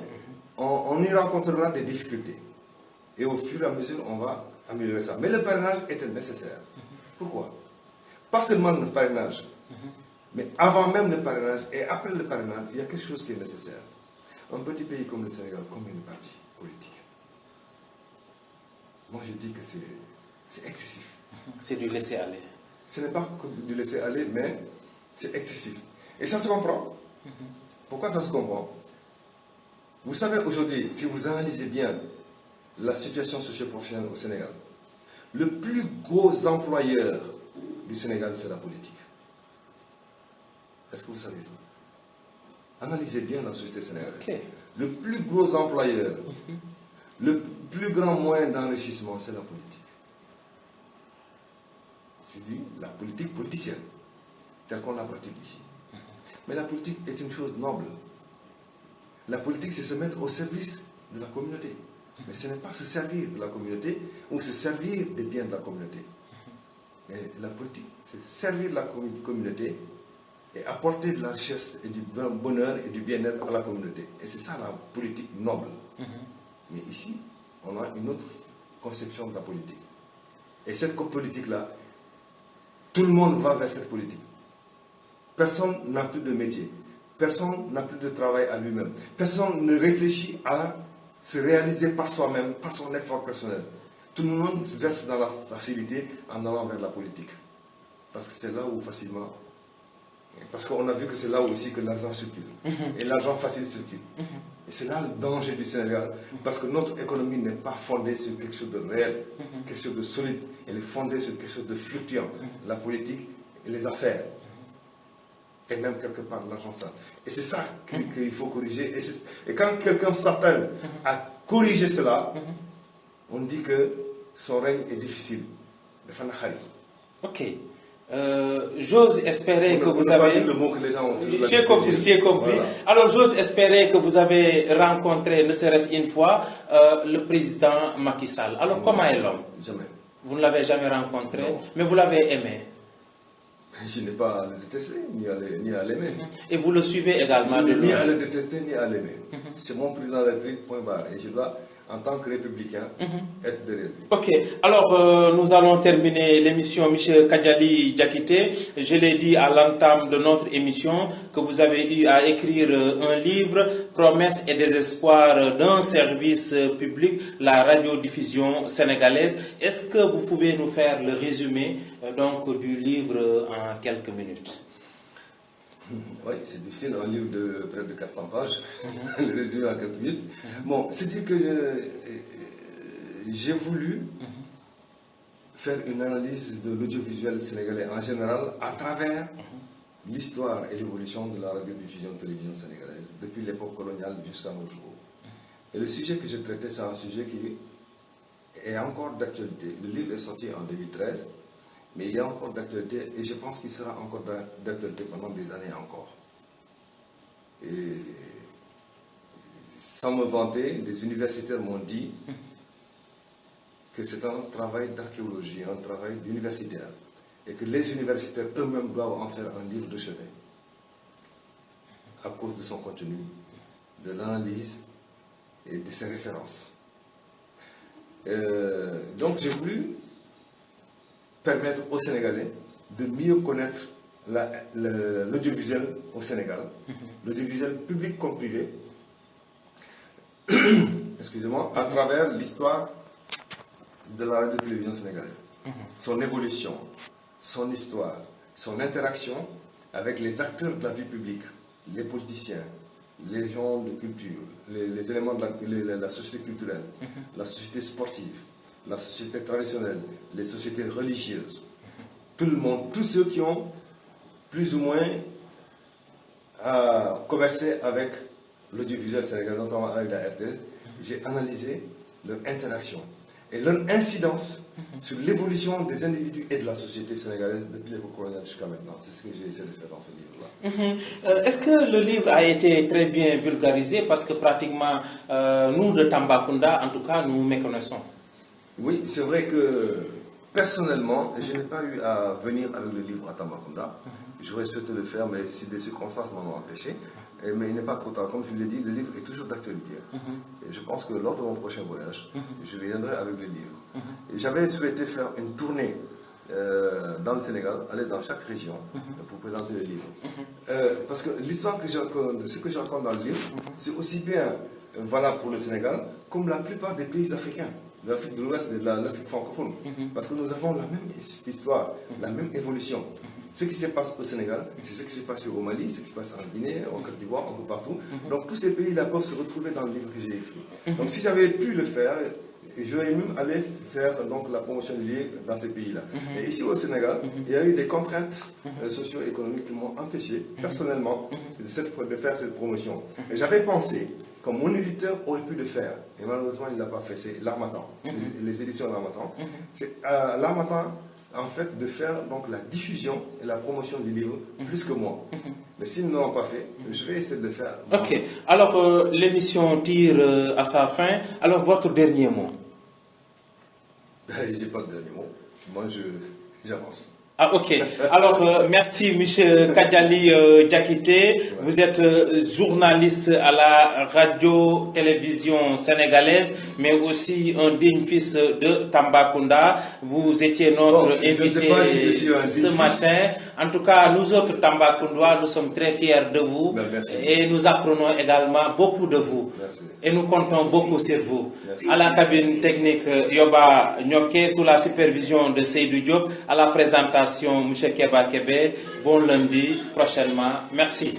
on y rencontrera des difficultés. Et au fur et à mesure, on va améliorer ça. Mais le parrainage était nécessaire. Pourquoi? Pas seulement le parrainage, mais avant même le parrainage et après le parrainage, il y a quelque chose qui est nécessaire. Un petit pays comme le Sénégal, combien de partis politiques? Moi, je dis que c'est excessif. C'est du laisser-aller. Ce n'est pas que du laisser-aller, mais c'est excessif. Et ça se comprend. Pourquoi ça se comprend? Vous savez, aujourd'hui, si vous analysez bien la situation socio-professionnelle au Sénégal, le plus gros employeur du Sénégal, c'est la politique. Est-ce que vous savez ça? Analysez bien la société sénégalaise. Okay. Le plus gros employeur, le plus grand moyen d'enrichissement, c'est la politique. C'est dit la politique politicienne, telle qu'on la pratique ici. Mais la politique est une chose noble. La politique, c'est se mettre au service de la communauté. Mais ce n'est pas se servir de la communauté ou se servir des biens de la communauté. Mais la politique, c'est servir la communauté et apporter de la richesse et du bonheur et du bien-être à la communauté. Et c'est ça la politique noble. Mais ici, on a une autre conception de la politique. Et cette politique-là, tout le monde va vers cette politique. Personne n'a plus de métier. Personne n'a plus de travail à lui-même. Personne ne réfléchit à se réaliser par soi-même, par son effort personnel. Tout le monde se verse dans la facilité en allant vers la politique. Parce que c'est là où facilement... Parce qu'on a vu que c'est là aussi que l'argent circule. Et l'argent facile circule. Et c'est là le danger du Sénégal. Parce que notre économie n'est pas fondée sur quelque chose de réel, quelque chose de solide. Elle est fondée sur quelque chose de fluctuant. La politique et les affaires. Et même quelque part l'argent sale. Et c'est ça qu'il faut corriger. Et quand quelqu'un s'appelle à corriger cela, on dit que son règne est difficile. Ok. J'ose espérer que vous avez... J'ai compris, j'ai compris. Voilà. Alors j'ose espérer que vous avez rencontré, ne serait-ce une fois, le président Macky Sall. Alors comment est l'homme? Jamais. Vous ne l'avez jamais rencontré, mais vous l'avez aimé. Je n'ai pas à le détester, ni à l'aimer. Et vous le suivez également de loin? Ni à le détester, ni à l'aimer. C'est mon président de la République, point barre. Et je dois, en tant que républicain, être derrière lui. Ok, alors nous allons terminer l'émission, M. Kadiali Diakité. Je l'ai dit à l'entame de notre émission que vous avez eu à écrire un livre, Promesses et désespoir d'un service public, la radiodiffusion sénégalaise. Est-ce que vous pouvez nous faire le résumé donc, du livre en quelques minutes? Oui, c'est difficile, un livre de près de 400 pages, le résumé en quelques minutes. Bon, c'est-à-dire que j'ai voulu faire une analyse de l'audiovisuel sénégalais en général à travers l'histoire et l'évolution de la radiodiffusion télévision sénégalaise depuis l'époque coloniale jusqu'à nos jours. Et le sujet que j'ai traité, c'est un sujet qui est encore d'actualité. Le livre est sorti en 2013 mais il est encore d'actualité et je pense qu'il sera encore d'actualité pendant des années encore. Et sans me vanter, des universitaires m'ont dit que c'est un travail d'archéologie, un travail d'universitaire, et que les universitaires eux-mêmes doivent en faire un livre de chevet à cause de son contenu, de l'analyse et de ses références. Donc j'ai voulu permettre aux Sénégalais de mieux connaître l'audiovisuel au Sénégal, l'audiovisuel public comme privé, excusez-moi, à travers l'histoire de la radio-télévision sénégalaise, son évolution, son histoire, son interaction avec les acteurs de la vie publique, les politiciens, les gens de culture, les éléments de la société culturelle, la société sportive, la société traditionnelle, les sociétés religieuses, tout le monde, tous ceux qui ont plus ou moins conversé avec l'audiovisuel sénégalais, notamment avec la RTS, j'ai analysé leur interaction et leur incidence sur l'évolution des individus et de la société sénégalaise depuis l'époque coloniale jusqu'à maintenant. C'est ce que j'ai essayé de faire dans ce livre-là. Est-ce que le livre a été très bien vulgarisé? Parce que pratiquement, nous de Tambacounda, en tout cas, nous méconnaissons. Oui, c'est vrai que personnellement, je n'ai pas eu à venir avec le livre à Tambacounda. J'aurais souhaité le faire, mais si des circonstances m'en ont empêché. Mais il n'est pas trop tard. Comme je l'ai dit, le livre est toujours d'actualité. Et je pense que lors de mon prochain voyage, je viendrai avec le livre. Et j'avais souhaité faire une tournée dans le Sénégal, aller dans chaque région pour présenter le livre. Parce que l'histoire que je raconte, ce que je raconte dans le livre, c'est aussi bien valable pour le Sénégal comme la plupart des pays africains, de l'Afrique de l'Ouest et de l'Afrique francophone. Parce que nous avons la même histoire, la même évolution. Ce qui se passe au Sénégal, c'est ce qui s'est passé au Mali, ce qui se passe en Guinée, en Côte d'Ivoire, un peu partout. Donc tous ces pays-là peuvent se retrouver dans le livre que j'ai écrit. Donc si j'avais pu le faire, j'aurais même allé faire donc, la promotion du livre dans ces pays-là. Mais ici au Sénégal, il y a eu des contraintes socio-économiques qui m'ont empêché, personnellement, de faire cette promotion. Et j'avais pensé que mon éditeur aurait pu le faire. Et malheureusement, il ne l'a pas fait. C'est l'Harmattan, les éditions L'Harmattan. C'est L'Harmattan, en fait, de faire donc la diffusion et la promotion du livre plus que moi. Mais s'ils ne l'ont pas fait, je vais essayer de le faire. Ok. Alors, l'émission tire à sa fin. Alors, votre dernier mot? Je n'ai pas de dernier mot. Moi, j'avance. Ah, ok. Alors, merci, M. Kadiali Diakité. Vous êtes journaliste à la radio-télévision sénégalaise, mais aussi un digne fils de Tambacounda. Vous étiez notre invité ce matin. En tout cas, nous autres Tambacoundois, nous sommes très fiers de vous. Et nous apprenons également beaucoup de vous. Merci. Et nous comptons beaucoup sur vous. Merci. À la cabine technique, Yoba Nyoké, sous la supervision de Seydou Diop, à la présentation, M. Keba Kebe. Bon lundi prochainement. Merci.